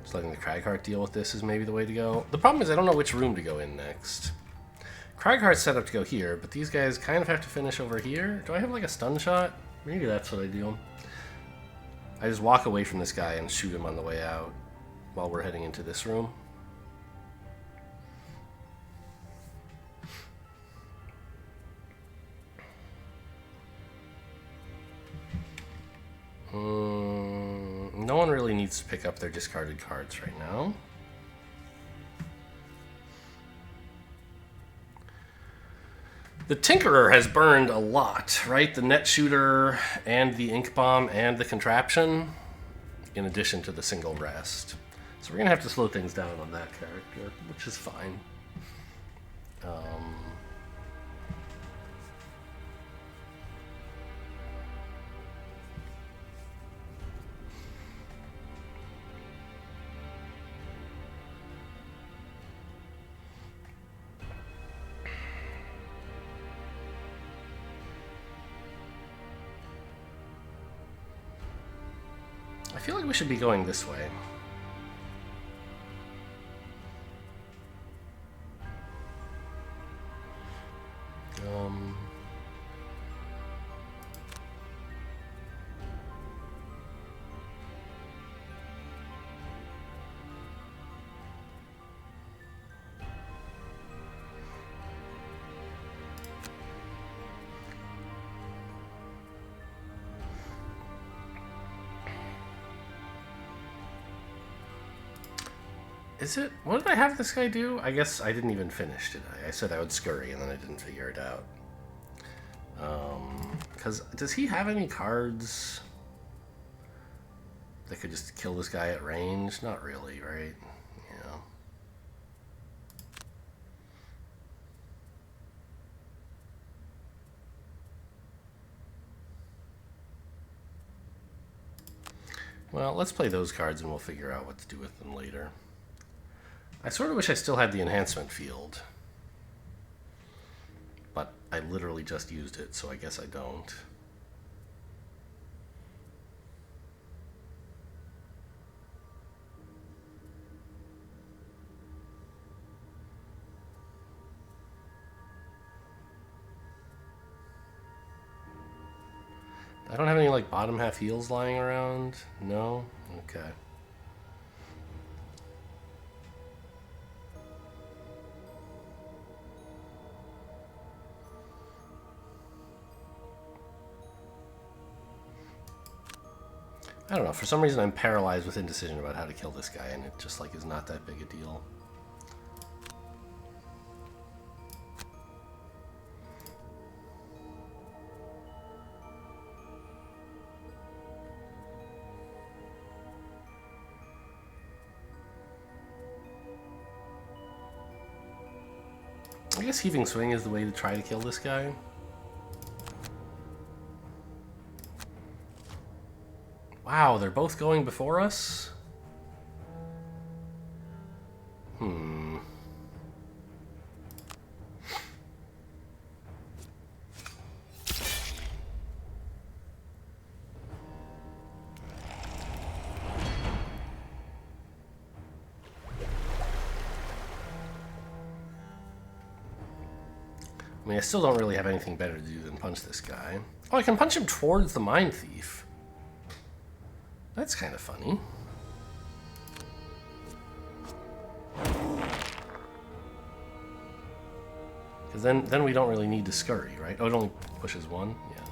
just letting the Cragheart deal with this is maybe the way to go. The problem is I don't know which room to go in next. Cragheart's set up to go here, but these guys kind of have to finish over here. Do I have like a stun shot? Maybe that's what I do. I just walk away from this guy and shoot him on the way out while we're heading into this room. No one really needs to pick up their discarded cards right now. The Tinkerer has burned a lot, right? The Net Shooter and the Ink Bomb and the Contraption, in addition to the single rest. So we're going to have to slow things down on that character, which is fine. I feel like we should be going this way. Is it? What did I have this guy do? I guess I didn't even finish, did I? I said I would scurry, and then I didn't figure it out. Because does he have any cards that could just kill this guy at range? Not really, right? Yeah. Well, let's play those cards and we'll figure out what to do with them later. I sort of wish I still had the enhancement field. But I literally just used it, so I guess I don't. I don't have any, like, bottom half heals lying around? No? Okay. I don't know, for some reason I'm paralyzed with indecision about how to kill this guy, and it just, like, is not that big a deal. I guess Heaving Swing is the way to try to kill this guy. Wow, they're both going before us? I mean, I still don't really have anything better to do than punch this guy. Oh, I can punch him towards the Mindthief. That's kind of funny. Because then we don't really need to scurry, right? Oh, it only pushes one? Yeah.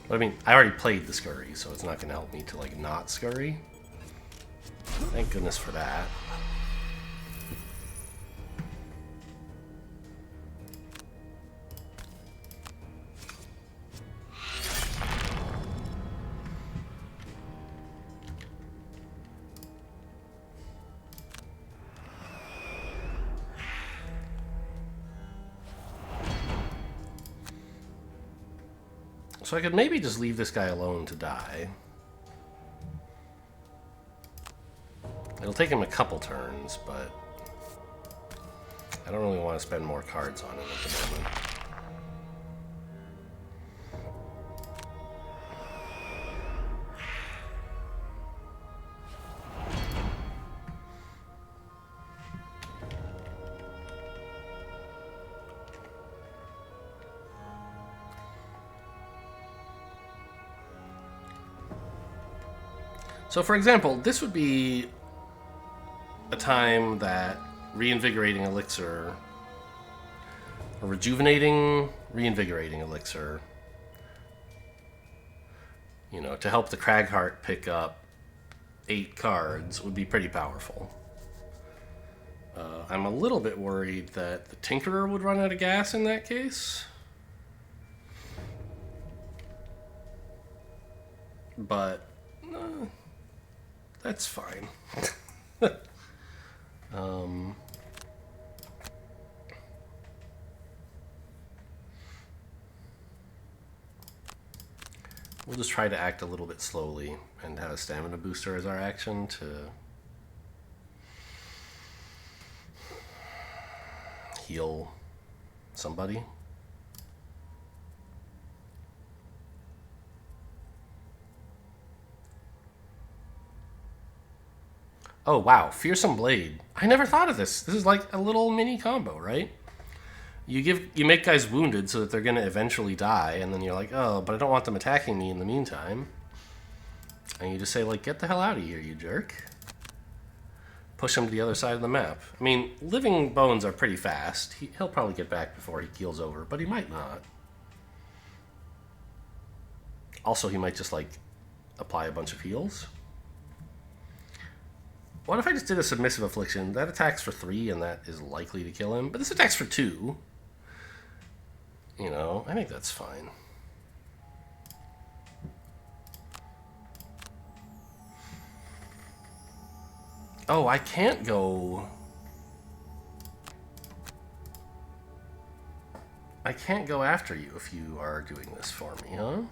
But I mean, I already played the scurry, so it's not going to help me to, like, not scurry. Thank goodness for that. So I could maybe just leave this guy alone to die. It'll take him a couple turns, but I don't really want to spend more cards on him at the moment. So, for example, this would be a time that reinvigorating elixir, or rejuvenating reinvigorating elixir, you know, to help the Cragheart pick up 8 cards would be pretty powerful. I'm a little bit worried that the Tinkerer would run out of gas in that case. But that's fine. We'll just try to act a little bit slowly and have a stamina booster as our action to heal somebody. Oh, wow. Fearsome Blade. I never thought of this. This is like a little mini combo, right? You make guys wounded so that they're gonna eventually die, and then you're like, oh, but I don't want them attacking me in the meantime. And you just say, like, get the hell out of here, you jerk. Push him to the other side of the map. I mean, living bones are pretty fast. He'll probably get back before he keels over, but he might not. Also, he might just, like, apply a bunch of heals. What if I just did a submissive affliction? That attacks for 3, and that is likely to kill him. But this attacks for 2. You know, I think that's fine. Oh, I can't go... I can't go after you if you are doing this for me, huh?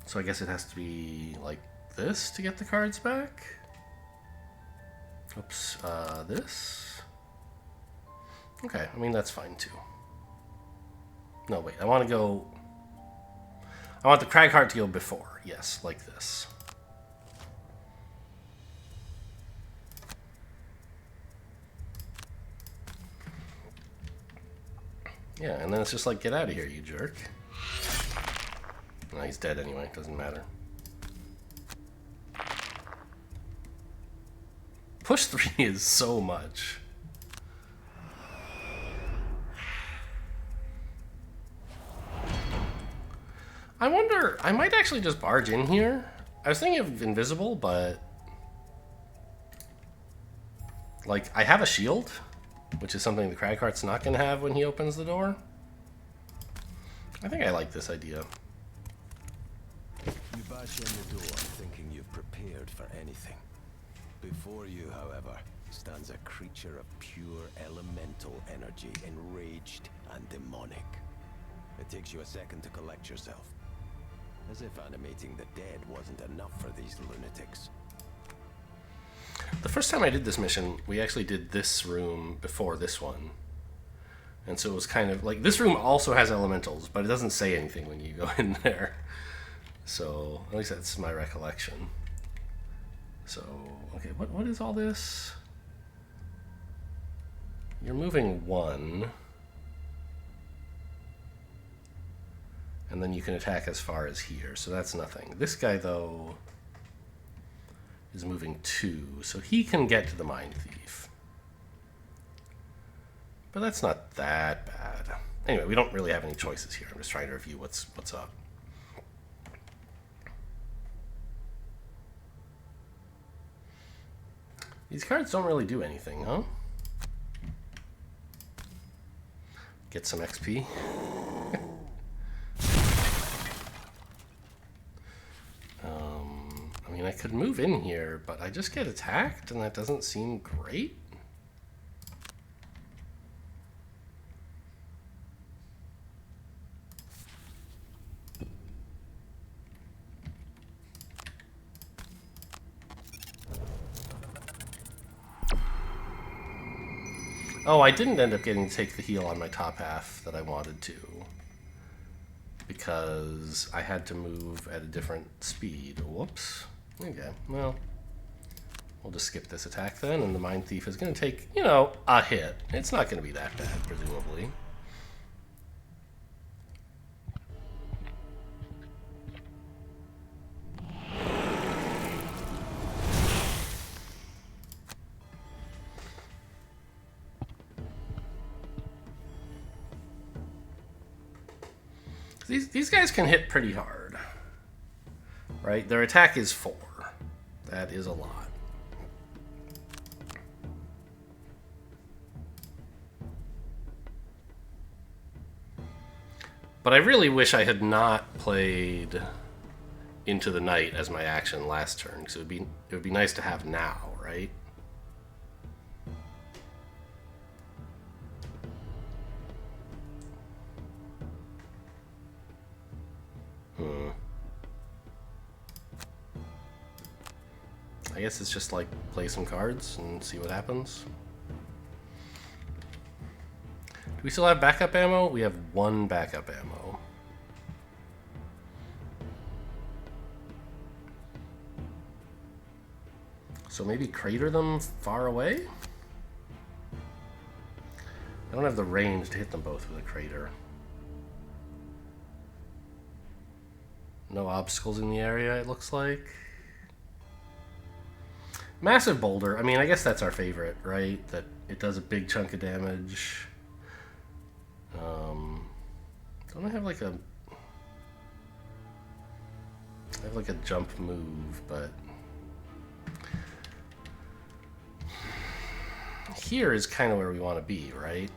So I guess it has to be like this to get the cards back? Oops, this? Okay, I mean, that's fine too. No, wait, I want to go... I want the crag heart to go before. Yes, like this. Yeah, and then it's just like, get out of here, you jerk. No, he's dead anyway, doesn't matter. Push 3 is so much. I wonder, I might actually just barge in here. I was thinking of invisible, but... like, I have a shield, which is something the Cragheart's not going to have when he opens the door. I think I like this idea. You bash in the door thinking you've prepared for anything. Before you, however, stands a creature of pure elemental energy, enraged and demonic. It takes you a second to collect yourself. As if animating the dead wasn't enough for these lunatics. The first time I did this mission, we actually did this room before this one. And so it was kind of like, this room also has elementals, but it doesn't say anything when you go in there. So, at least that's my recollection. So, okay, what is all this? You're moving 1. And then you can attack as far as here, so that's nothing. This guy, though, is moving 2, so he can get to the Mindthief. But that's not that bad. Anyway, we don't really have any choices here. I'm just trying to review what's up. These cards don't really do anything, huh? Get some XP. I mean, I could move in here, but I just get attacked, and that doesn't seem great. Oh, I didn't end up getting to take the heal on my top half that I wanted to, because I had to move at a different speed. Whoops. Okay, well, we'll just skip this attack then, and the Mindthief is going to take, you know, a hit. It's not going to be that bad, presumably. These guys can hit pretty hard, right? Their attack is 4. That is a lot. But I really wish I had not played Into the Night as my action last turn, because it would be nice to have now, right? I guess it's just like play some cards and see what happens. Do we still have backup ammo? We have 1 backup ammo. So maybe crater them far away? I don't have the range to hit them both with a crater. No obstacles in the area, it looks like. Massive boulder. I mean, I guess that's our favorite, right? That it does a big chunk of damage. Don't I have like a... I have like a jump move, but... Here is kind of where we want to be, right?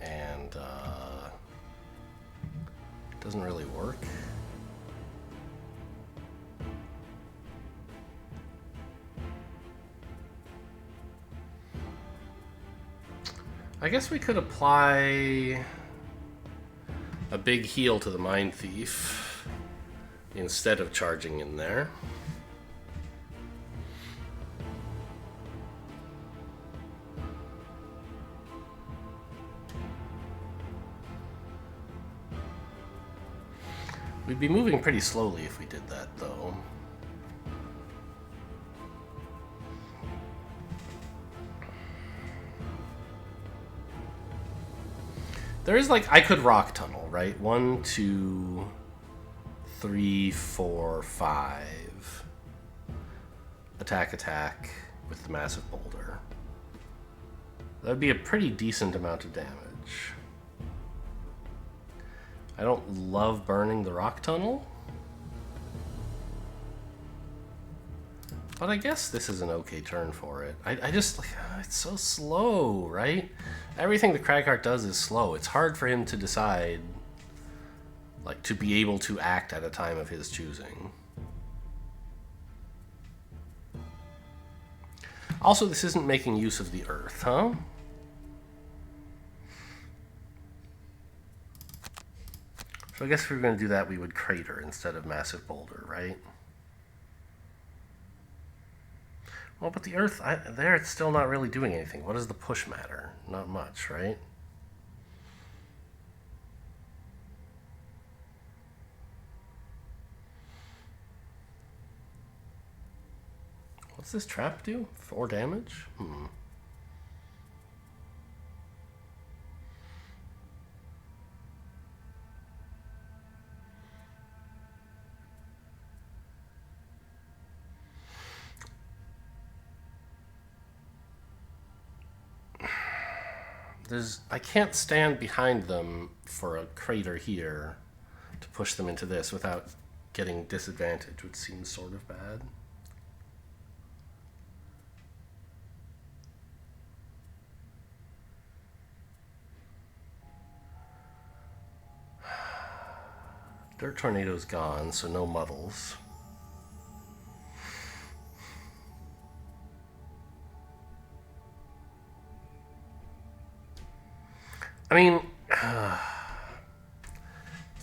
And, it doesn't really work. I guess we could apply a big heal to the Mindthief instead of charging in there. We'd be moving pretty slowly if we did that, though. There is like, I could rock tunnel, right? 1, 2, 3, 4, 5. Attack with the massive boulder. That would be a pretty decent amount of damage. I don't love burning the rock tunnel. But I guess this is an okay turn for it. I just, like, it's so slow, right? Everything the Cragheart does is slow. It's hard for him to decide, like, to be able to act at a time of his choosing. Also, this isn't making use of the earth, huh? So I guess if we were going to do that, we would crater instead of massive boulder, right? Well, but the earth, there it's still not really doing anything. What does the push matter? Not much, right? What's this trap do? 4 damage? I can't stand behind them for a crater here to push them into this without getting disadvantage, which seems sort of bad. Dirt Tornado's gone, so no muddles. I mean,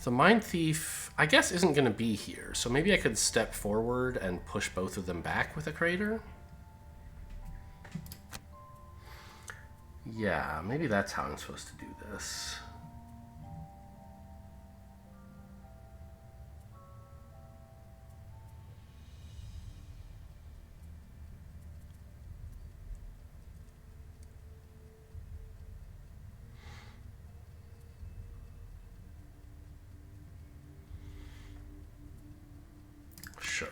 the Mindthief, I guess, isn't going to be here, so maybe I could step forward and push both of them back with a crater? Yeah, maybe that's how I'm supposed to do this. Sure.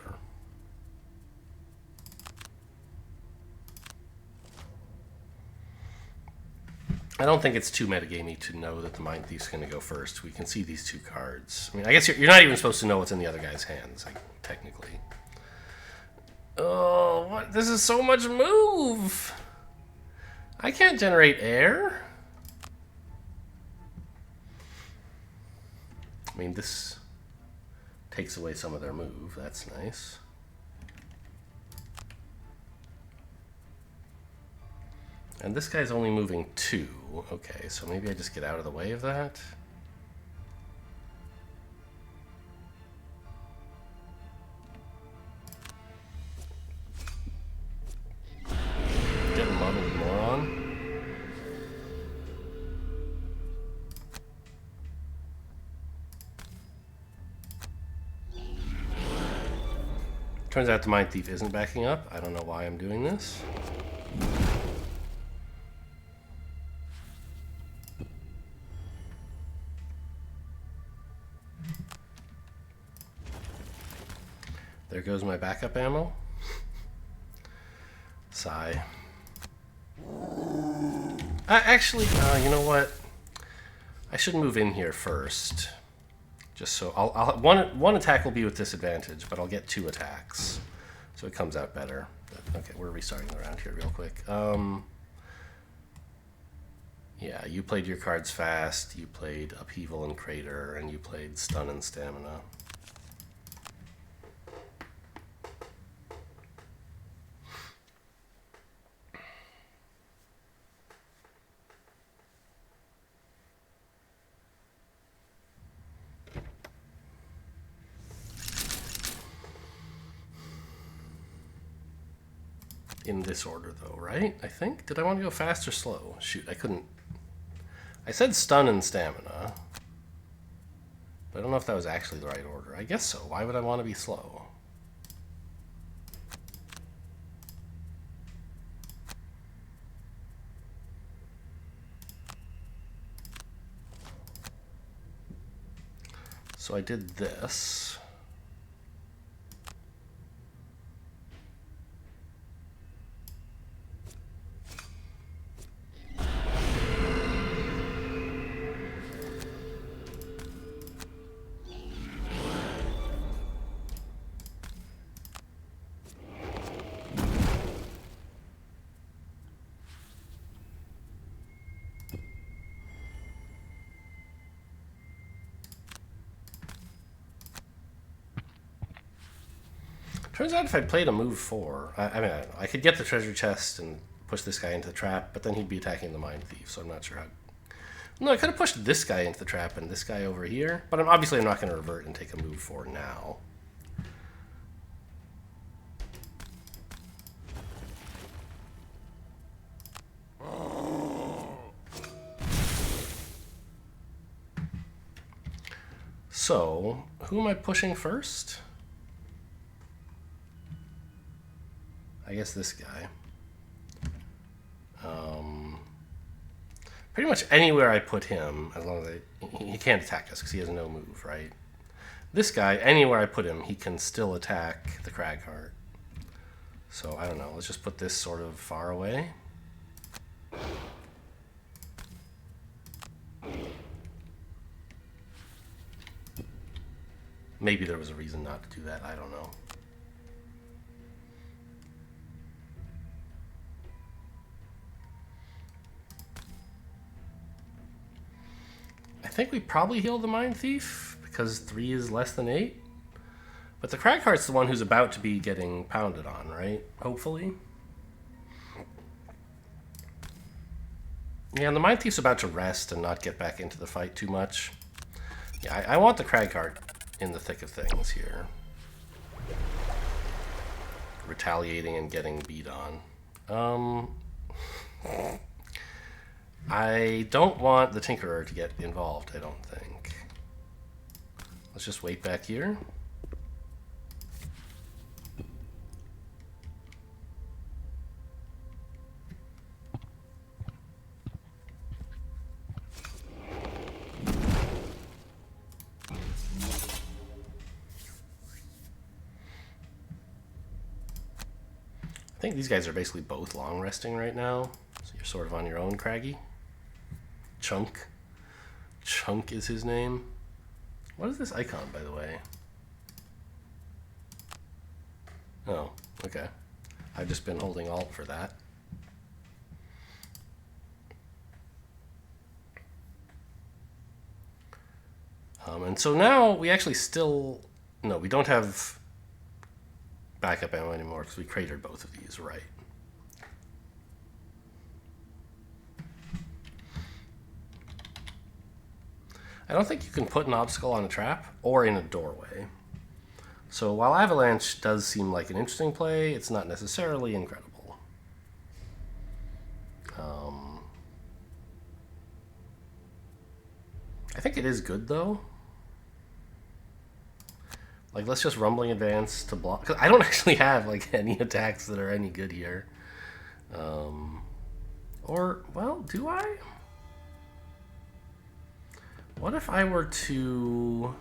I don't think it's too metagamey to know that the Mindthief's going to go first. We can see these 2 cards. I mean, I guess you're not even supposed to know what's in the other guy's hands, like, technically. Oh, what? This is so much move! I can't generate air. I mean, this takes away some of their move. That's nice. And this guy's only moving 2. Okay, so maybe I just get out of the way of that. Get muddled, moron. Turns out the Mindthief isn't backing up. I don't know why I'm doing this. There goes my backup ammo. Sigh. Actually, you know what? I should move in here first. Just so I'll one attack will be with disadvantage, but I'll get 2 attacks, so it comes out better. Okay, we're restarting the round here real quick. Yeah, you played your cards fast. You played Upheaval and Crater, and you played Stun and Stamina. In this order, though, right? I think. Did I want to go fast or slow? Shoot, I couldn't. I said Stun and Stamina, but I don't know if that was actually the right order. I guess so. Why would I want to be slow? So I did this. Turns out if I'd played a move 4, I mean, I could get the treasure chest and push this guy into the trap, but then he'd be attacking the Mindthief, so I'm not sure how. No, I could have pushed this guy into the trap and this guy over here, but obviously I'm not going to revert and take a move 4 now. So, who am I pushing first? I guess this guy. Pretty much anywhere I put him, as long as he can't attack us because he has no move, right? This guy, anywhere I put him, he can still attack the Cragheart. So I don't know. Let's just put this sort of far away. Maybe there was a reason not to do that. I don't know. I think we probably heal the Mindthief because 3 is less than 8. But the Cragheart's the one who's about to be getting pounded on, right? Hopefully. Yeah, and the Mindthief's about to rest and not get back into the fight too much. Yeah, I want the Cragheart in the thick of things here. Retaliating and getting beat on. I don't want the Tinkerer to get involved, I don't think. Let's just wait back here. I think these guys are basically both long resting right now, so you're sort of on your own, Craggy. Chunk. Chunk is his name. What is this icon, by the way? Oh, okay. I've just been holding Alt for that. And so now we actually still... No, we don't have backup ammo anymore because we cratered both of these, right? I don't think you can put an obstacle on a trap or in a doorway. So while Avalanche does seem like an interesting play, it's not necessarily incredible. I think it is good, though. Like, let's just Rumbling Advance to block. Because I don't actually have, like, any attacks that are any good here. Or, well, do I? What if I were to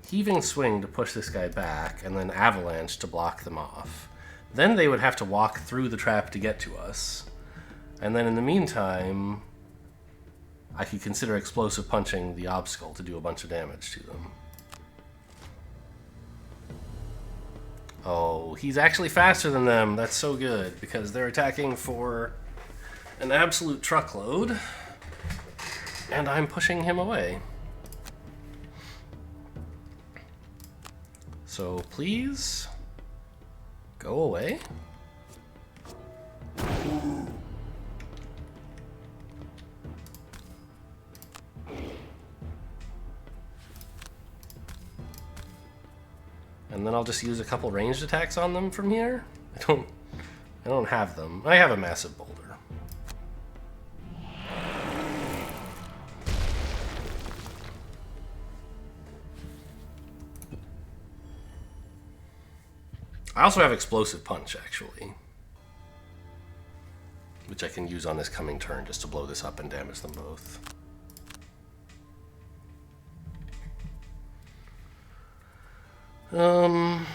Heaving Swing to push this guy back, and then Avalanche to block them off? Then they would have to walk through the trap to get to us. And then in the meantime, I could consider Explosive Punching the obstacle to do a bunch of damage to them. Oh, he's actually faster than them. That's so good, because they're attacking for an absolute truckload, and I'm pushing him away. So please, go away. And then I'll just use a couple ranged attacks on them from here. I don't have them. I have a massive boulder. I also have Explosive Punch, actually, which I can use on this coming turn just to blow this up and damage them both. Do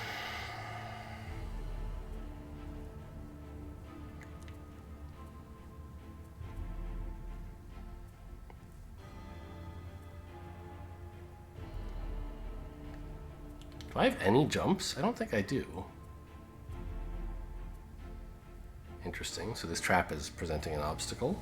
I have any jumps? I don't think I do. Interesting. So this trap is presenting an obstacle.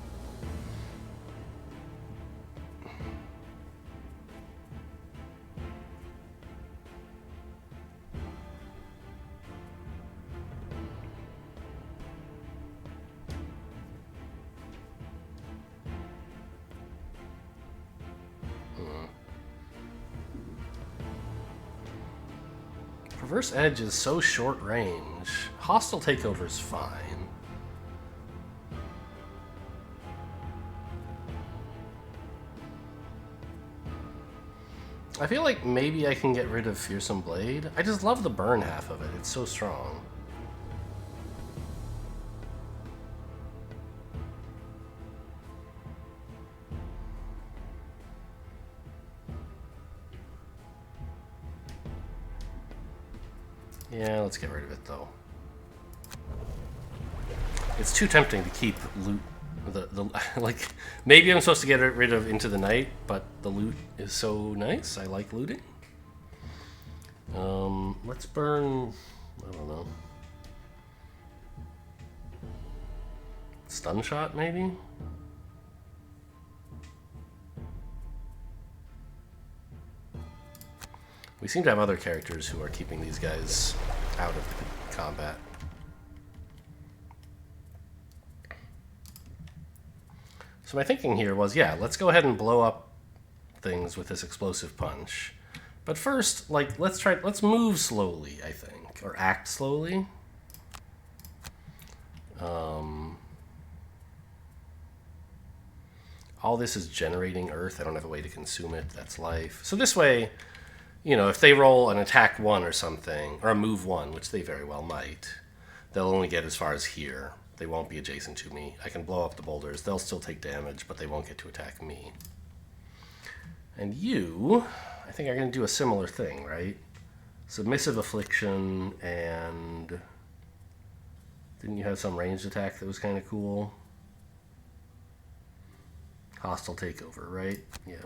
Reverse Edge is so short range. Hostile Takeover is fine. I feel like maybe I can get rid of Fearsome Blade. I just love the burn half of it. It's so strong. Yeah, let's get rid of it though. It's too tempting to keep loot. Like, maybe I'm supposed to get rid of Into the Night, but the loot is so nice. I like looting. Let's burn, I don't know, Stun Shot maybe? We seem to have other characters who are keeping these guys out of combat. So my thinking here was, yeah, let's go ahead and blow up things with this Explosive Punch. But first, like, let's move slowly, I think, or act slowly. All this is generating earth. I don't have a way to consume it. That's life. So this way, you know, if they roll an attack 1 or something, or a move 1, which they very well might, they'll only get as far as here. They won't be adjacent to me. I can blow up the boulders. They'll still take damage, but they won't get to attack me. And you, I think, are going to do a similar thing, right? Submissive Affliction, and didn't you have some ranged attack that was kind of cool? Hostile Takeover, right? Yeah.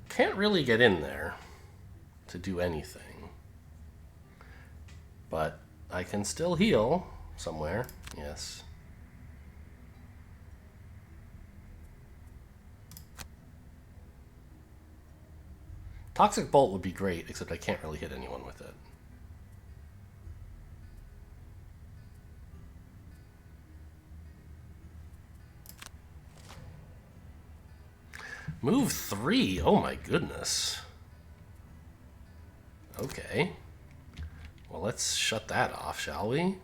Can't really get in there to do anything, but I can still heal somewhere. Yes. Toxic Bolt would be great, except I can't really hit anyone with it. Move 3? Oh my goodness. Okay. Well, let's shut that off, shall we?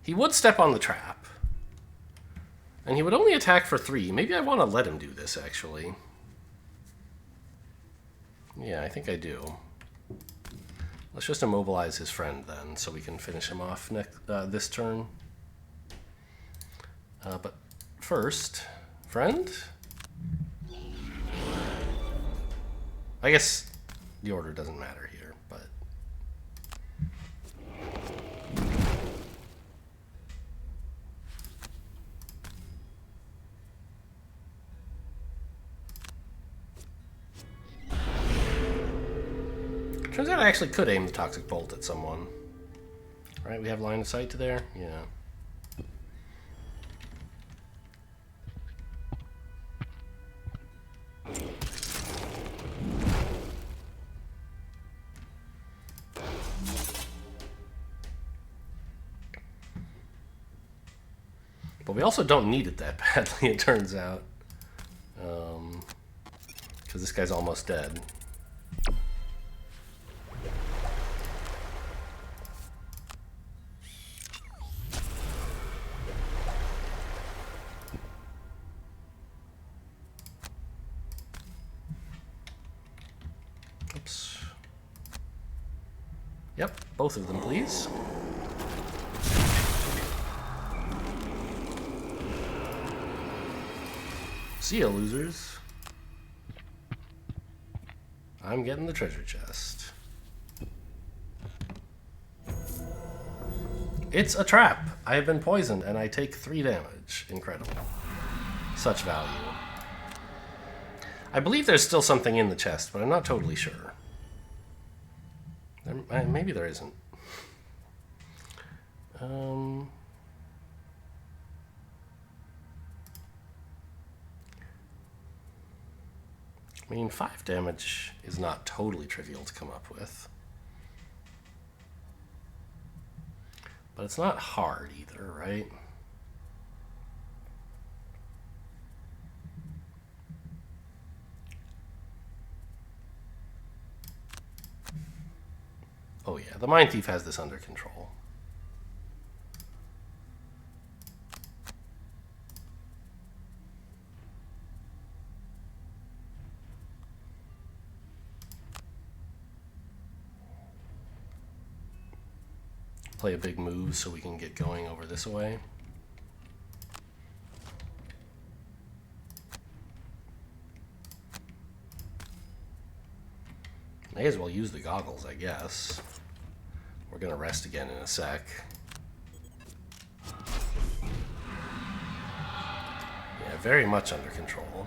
He would step on the trap. And he would only attack for 3. Maybe I want to let him do this, actually. Yeah, I think I do. Let's just immobilize his friend, then, so we can finish him off this turn. But first, friend? I guess the order doesn't matter here, but... Turns out I actually could aim the Toxic Bolt at someone. Right, we have line of sight to there? Yeah. But we also don't need it that badly, it turns out. Because this guy's almost dead. Oops. Yep, both of them, please. See ya, losers. I'm getting the treasure chest. It's a trap. I have been poisoned and I take 3 damage. Incredible. Such value. I believe there's still something in the chest, but I'm not totally sure. Maybe there isn't. I mean, 5 damage is not totally trivial to come up with. But it's not hard either, right? Oh yeah, the Mindthief has this under control. Play a big move so we can get going over this way. May as well use the goggles, I guess. We're gonna rest again in a sec. Yeah, very much under control.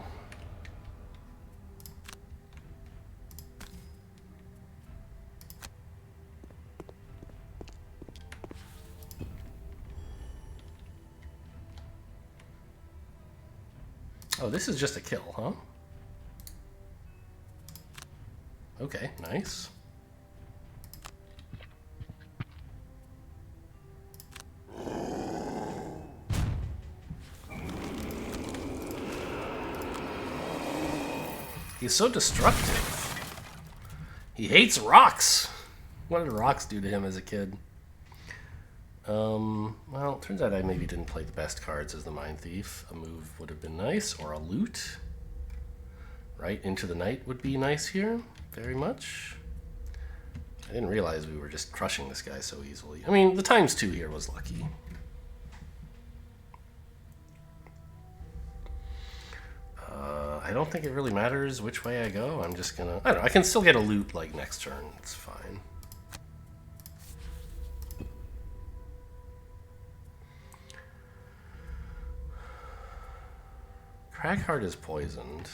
Oh, this is just a kill, huh? Okay, nice. He's so destructive. He hates rocks. What did rocks do to him as a kid? Well, it turns out I maybe didn't play the best cards as the Mindthief. A move would have been nice, or a loot. Right into the night would be nice here, very much. I didn't realize we were just crushing this guy so easily. I mean, the ×2 here was lucky. I don't think it really matters which way I go. I'm just gonna... I don't know, I can still get a loot, like, next turn. It's fine. Cragheart is poisoned.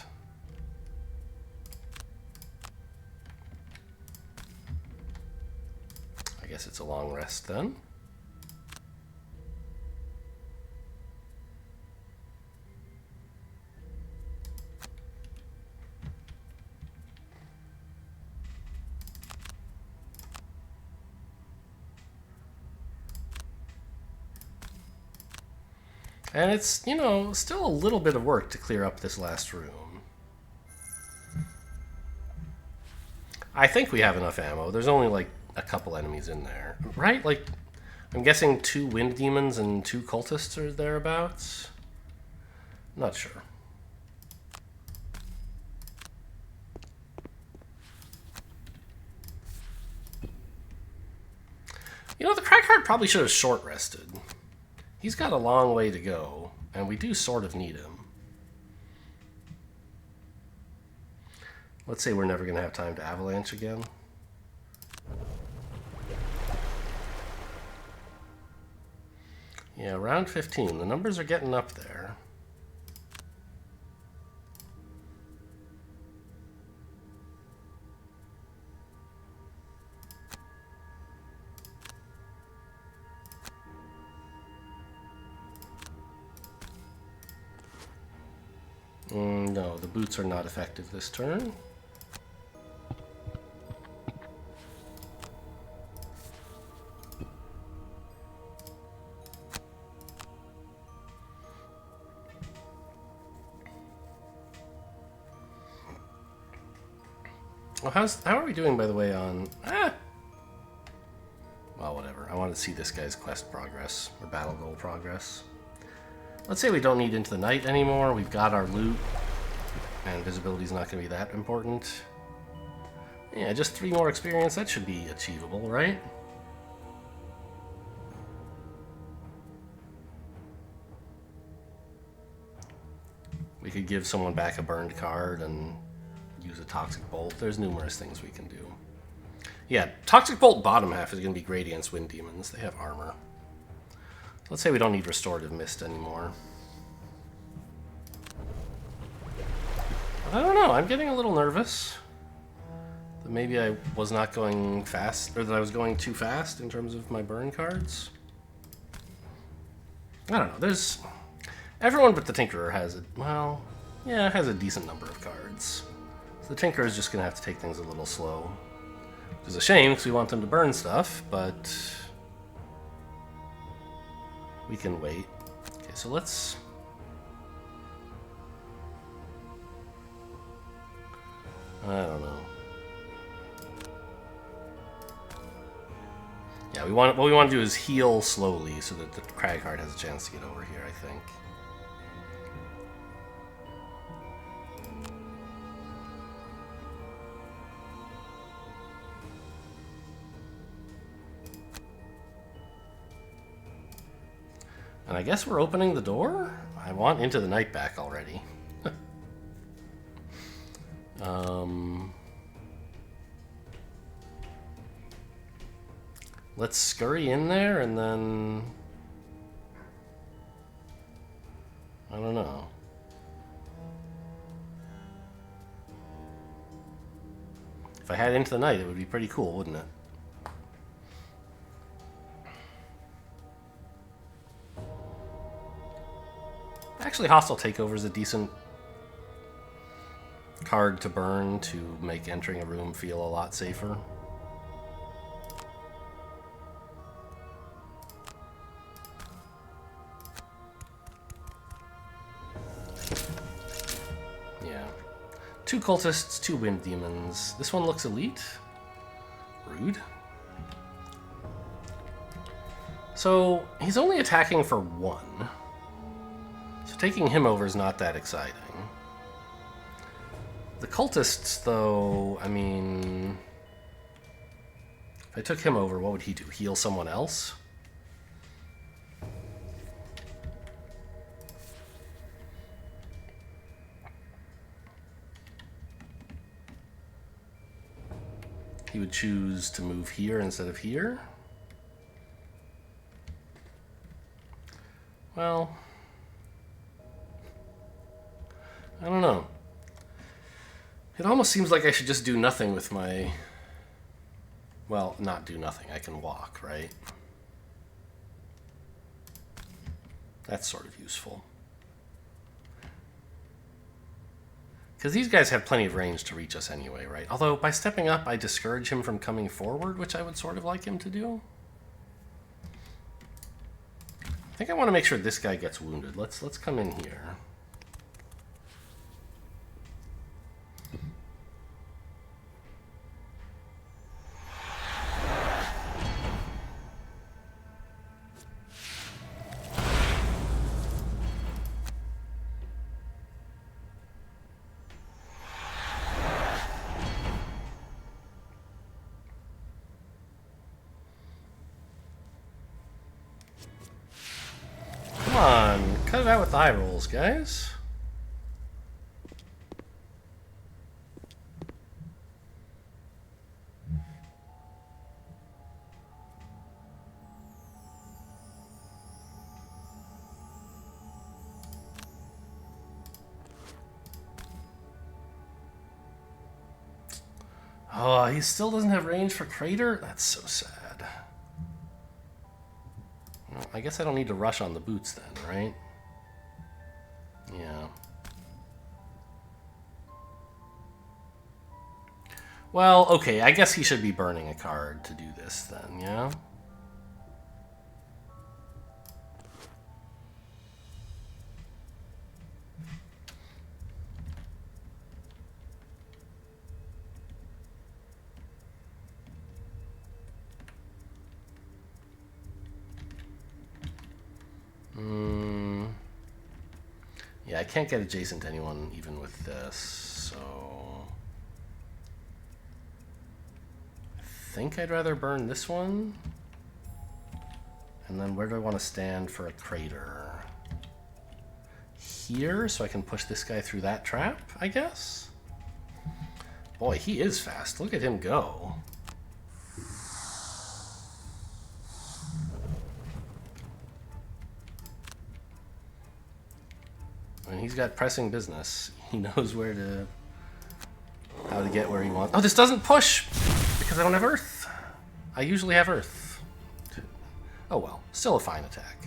I guess it's a long rest then. And it's, you know, still a little bit of work to clear up this last room. I think we have enough ammo. There's only like a couple enemies in there, right? Like, I'm guessing 2 wind demons and 2 cultists are thereabouts. Not sure. You know, the Cragheart probably should have short rested. He's got a long way to go, and we do sort of need him. Let's say we're never going to have time to avalanche again. Yeah, round 15. The numbers are getting up there. No, the boots are not effective this turn. Well, how are we doing, by the way, on... Well, whatever. I want to see this guy's quest progress, or battle goal progress. Let's say we don't need Into the Night anymore. We've got our loot, and visibility's not going to be that important. Yeah, just 3 more experience. That should be achievable, right? We could give someone back a burned card and use a Toxic Bolt. There's numerous things we can do. Yeah, Toxic Bolt bottom half is going to be great against Wind Demons. They have armor. Let's say we don't need Restorative Mist anymore. I don't know, I'm getting a little nervous. That maybe I was not going fast, or that I was going too fast in terms of my burn cards. I don't know, there's... Everyone but the Tinkerer has a... Well, yeah, has a decent number of cards. So the Tinkerer is just going to have to take things a little slow. Which is a shame, because we want them to burn stuff, but... we can wait. Okay, so let's... I don't know. Yeah, what we want to do is heal slowly so that the Cragheart has a chance to get over here, I think. And I guess we're opening the door? I want Into the Night back already. Let's scurry in there and then... I don't know. If I had Into the Night, it would be pretty cool, wouldn't it? Actually, Hostile Takeover is a decent card to burn to make entering a room feel a lot safer. Yeah. 2 cultists, 2 wind demons. This one looks elite. Rude. So, he's only attacking for 1. So taking him over is not that exciting. The cultists, though, I mean... If I took him over, what would he do? Heal someone else? He would choose to move here instead of here. Well... I don't know. It almost seems like I should just do nothing with my... Well, not do nothing. I can walk, right? That's sort of useful. Because these guys have plenty of range to reach us anyway, right? Although, by stepping up, I discourage him from coming forward, which I would sort of like him to do. I think I want to make sure this guy gets wounded. Let's come in here. Cut it out with the eye rolls, guys. Oh, he still doesn't have range for Crater? That's so sad. Well, I guess I don't need to rush on the boots then, right? Yeah. Well, okay, I guess he should be burning a card to do this then, yeah? Yeah, I can't get adjacent to anyone even with this, so... I think I'd rather burn this one. And then where do I want to stand for a Crater? Here, so I can push this guy through that trap, I guess? Boy, he is fast. Look at him go. And he's got pressing business. He knows how to get where he wants. Oh, this doesn't push because I don't have Earth. I usually have Earth. Oh well, still a fine attack.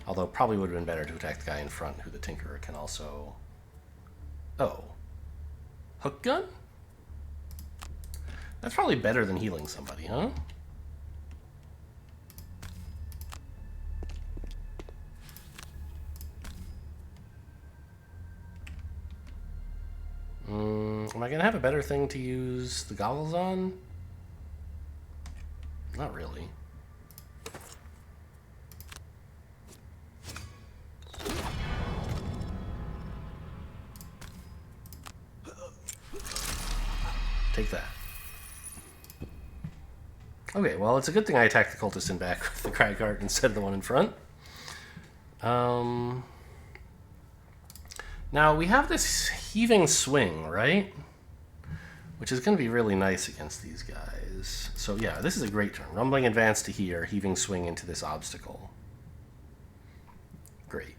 Although probably would have been better to attack the guy in front who the Tinkerer can also... Oh. Hook gun? That's probably better than healing somebody, huh? Am I going to have a better thing to use the goggles on? Not really. Take that. Okay, well, it's a good thing I attacked the cultist in back with the cry card instead of the one in front. Now, we have this heaving swing, right? Which is going to be really nice against these guys. So yeah, this is a great turn. Rumbling advance to here, heaving swing into this obstacle. Great.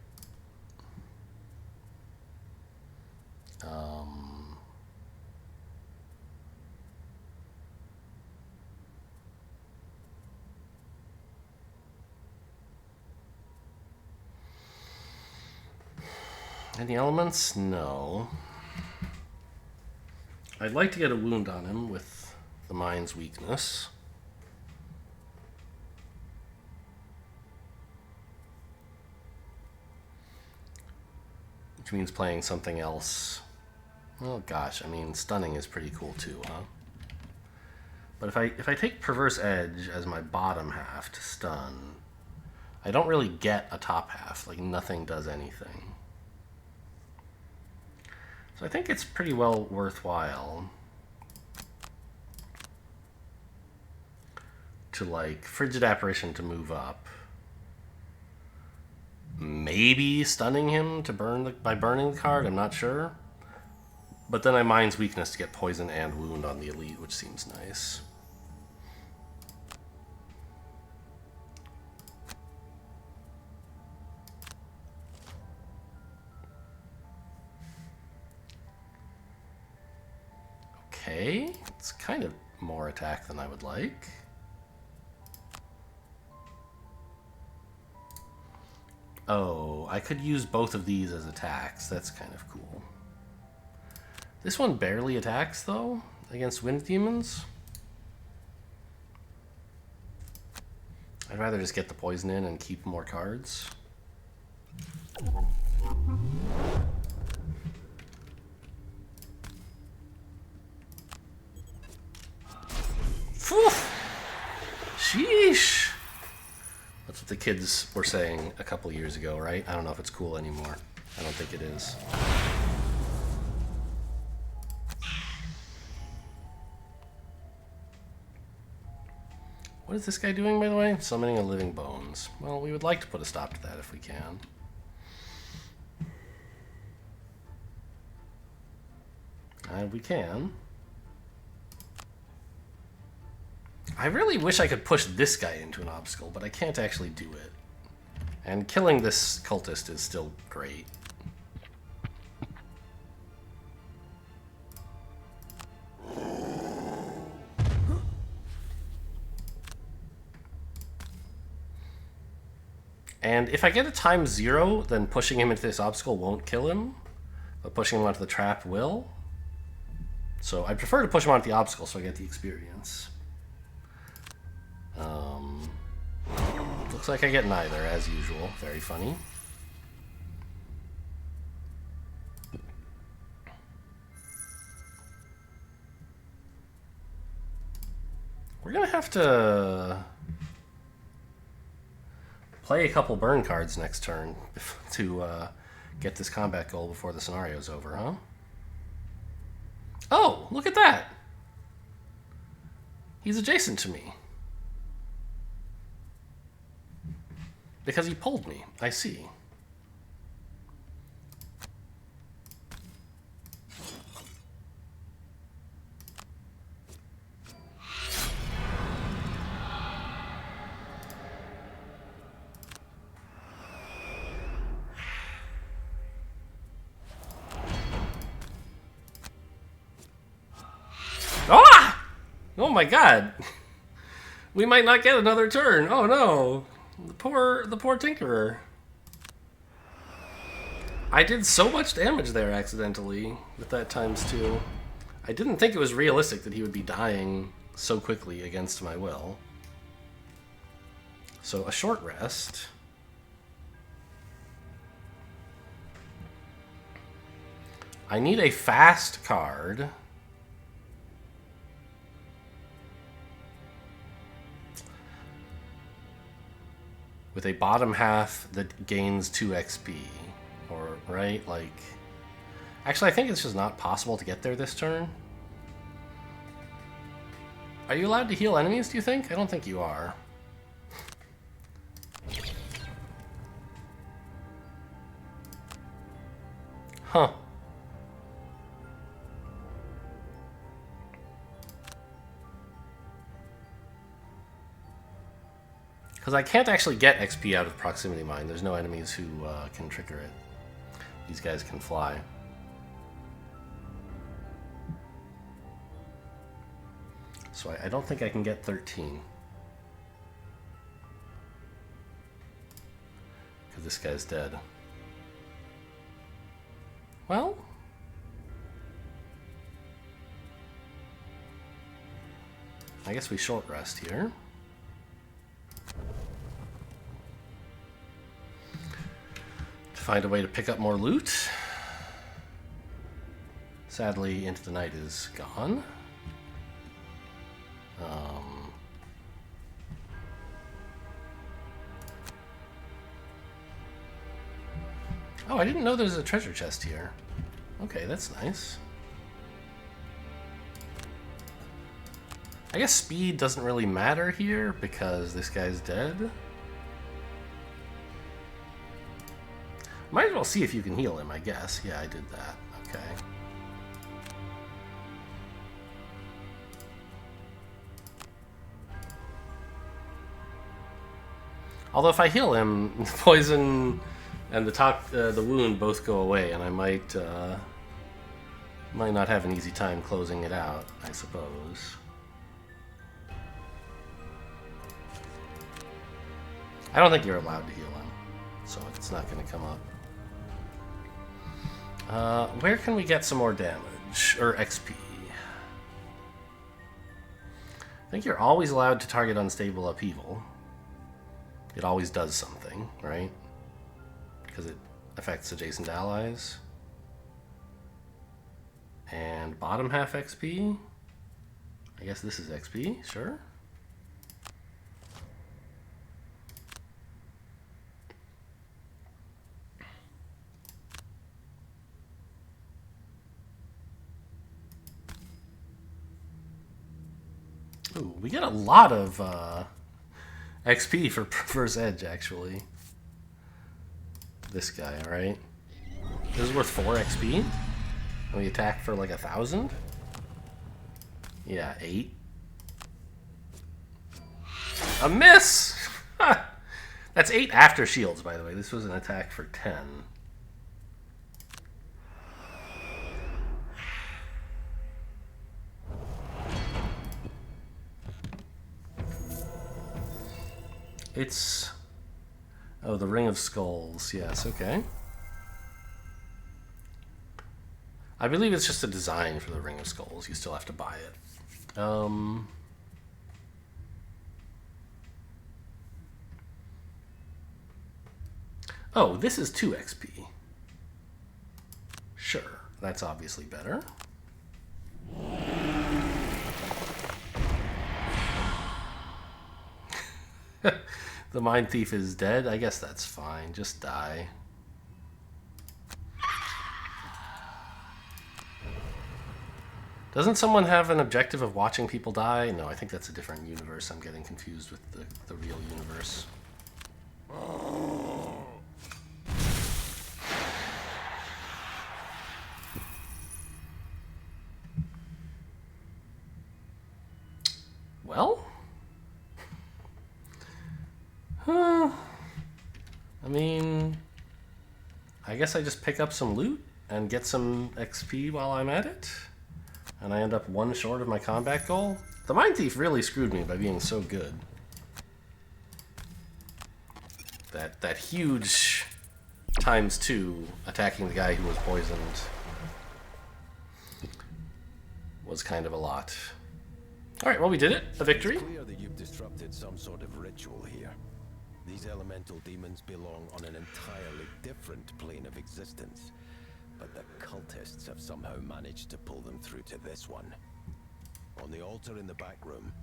Any elements? No. I'd like to get a wound on him with the mind's weakness. Which means playing something else. Oh gosh, I mean, stunning is pretty cool too, huh? But if I take Perverse Edge as my bottom half to stun, I don't really get a top half. Like, nothing does anything. So I think it's pretty well worthwhile to, like, Frigid Apparition to move up. Maybe stunning him to by burning the card, I'm not sure. But then I Mind's Weakness to get poison and wound on the elite, which seems nice. Okay, it's kind of more attack than I would like. Oh, I could use both of these as attacks. That's kind of cool. This one barely attacks, though, against Wind Demons. I'd rather just get the poison in and keep more cards. Phew. Sheesh. That's what the kids were saying a couple years ago, right? I don't know if it's cool anymore. I don't think it is. What is this guy doing, by the way? Summoning a living bones. Well, we would like to put a stop to that if we can. we can. I really wish I could push this guy into an obstacle, but I can't actually do it. And killing this cultist is still great. And if I get a time 0, then pushing him into this obstacle won't kill him, but pushing him onto the trap will. So I prefer to push him onto the obstacle so I get the experience. Looks like I get neither, as usual. Very funny. We're gonna have to play a couple burn cards next turn to get this combat goal before the scenario's over, huh? Oh, look at that! He's adjacent to me. Because he pulled me. I see. Ah! Oh my god. We might not get another turn. Oh no. The poor Tinkerer. I did so much damage there accidentally with that ×2. I didn't think it was realistic that he would be dying so quickly against my will. So a short rest. I need a fast card. With a bottom half that gains 2 XP. Or, right? Like... Actually, I think it's just not possible to get there this turn. Are you allowed to heal enemies, do you think? I don't think you are. Huh. Because I can't actually get XP out of Proximity Mine. There's no enemies who can trigger it. These guys can fly. So I don't think I can get 13. Because this guy's dead. Well... I guess we short rest here. Find a way to pick up more loot. Sadly, Into the Night is gone. Oh, I didn't know there was a treasure chest here. Okay, that's nice. I guess speed doesn't really matter here because this guy's dead. Might as well see if you can heal him, I guess. Yeah, I did that. Okay. Although if I heal him, the poison and the wound both go away, and I might not have an easy time closing it out, I suppose. I don't think you're allowed to heal him, so it's not going to come up. Where can we get some more damage? Or XP? I think you're always allowed to target unstable upheaval. It always does something, right? Because it affects adjacent allies. And bottom half XP? I guess this is XP, sure. Ooh, we get a lot of XP for Perverse Edge, actually. This guy, right? This is worth 4 XP? And we attack for like 1,000? Yeah, 8. A miss! That's 8 after shields, by the way. This was an attack for 10. It's... Oh, the Ring of Skulls. Yes, okay. I believe it's just a design for the Ring of Skulls. You still have to buy it. Oh, this is 2 XP. Sure, that's obviously better. The Mindthief is dead. I guess that's fine. Just die. Doesn't someone have an objective of watching people die? No, I think that's a different universe. I'm getting confused with the real universe. Well? I mean, I guess I just pick up some loot and get some XP while I'm at it. And I end up 1 short of my combat goal. The Mindthief really screwed me by being so good. That huge ×2 attacking the guy who was poisoned was kind of a lot. Alright, well we did it. A victory. It's clear that you've disrupted some sort of ritual here. These elemental demons belong on an entirely different plane of existence. But the cultists have somehow managed to pull them through to this one. On the altar in the back room,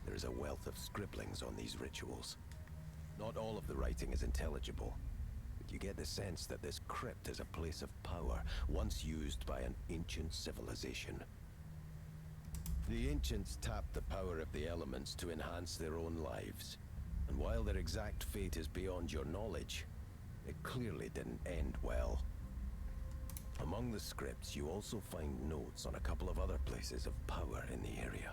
there is a wealth of scribblings on these rituals. Not all of the writing is intelligible, but you get the sense that this crypt is a place of power, once used by an ancient civilization. The ancients tapped the power of the elements to enhance their own lives. And while their exact fate is beyond your knowledge, it clearly didn't end well. Among the scripts, you also find notes on a couple of other places of power in the area.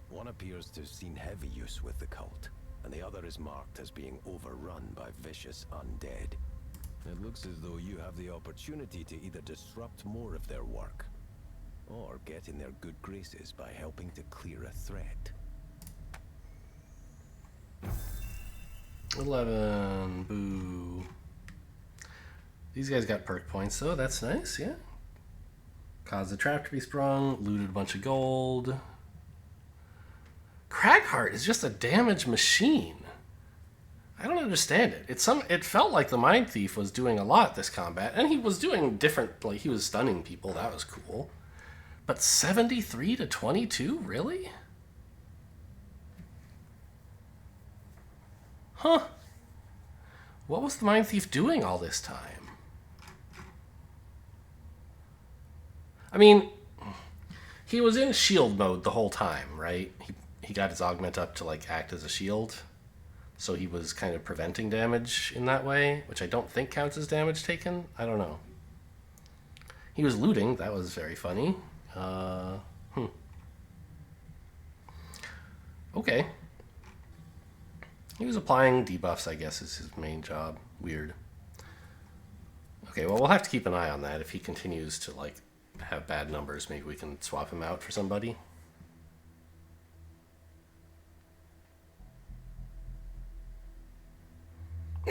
One appears to have seen heavy use with the cult, and the other is marked as being overrun by vicious undead. It looks as though you have the opportunity to either disrupt more of their work, or get in their good graces by helping to clear a threat. 11. Boo. These guys got perk points, though. That's nice, yeah. Caused a trap to be sprung. Looted a bunch of gold. Cragheart is just a damage machine. I don't understand it. It felt like the Mindthief was doing a lot this combat, and he was doing different, like he was stunning people. That was cool. But 73 to 22? Really? Huh. What was the Mindthief doing all this time? I mean, he was in shield mode the whole time, right? He got his augment up to like act as a shield. So he was kind of preventing damage in that way, which I don't think counts as damage taken. I don't know. He was looting. That was very funny. Okay. He was applying debuffs, I guess, is his main job. Weird. Okay, well, we'll have to keep an eye on that. If he continues to, like, have bad numbers, maybe we can swap him out for somebody.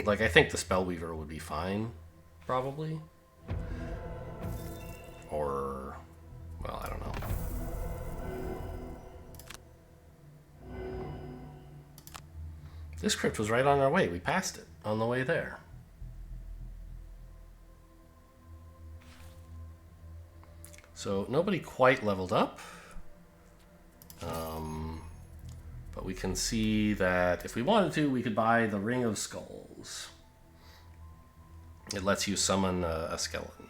Like, I think the Spellweaver would be fine, probably. Or, well, I don't know. This crypt was right on our way. We passed it on the way there. So nobody quite leveled up. But we can see that if we wanted to, we could buy the Ring of Skulls. It lets you summon a skeleton.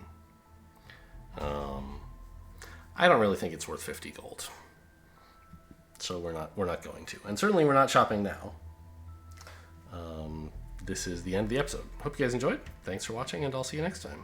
I don't really think it's worth 50 gold. So we're not going to. And certainly we're not shopping now. This is the end of the episode. Hope you guys enjoyed. Thanks for watching, and I'll see you next time.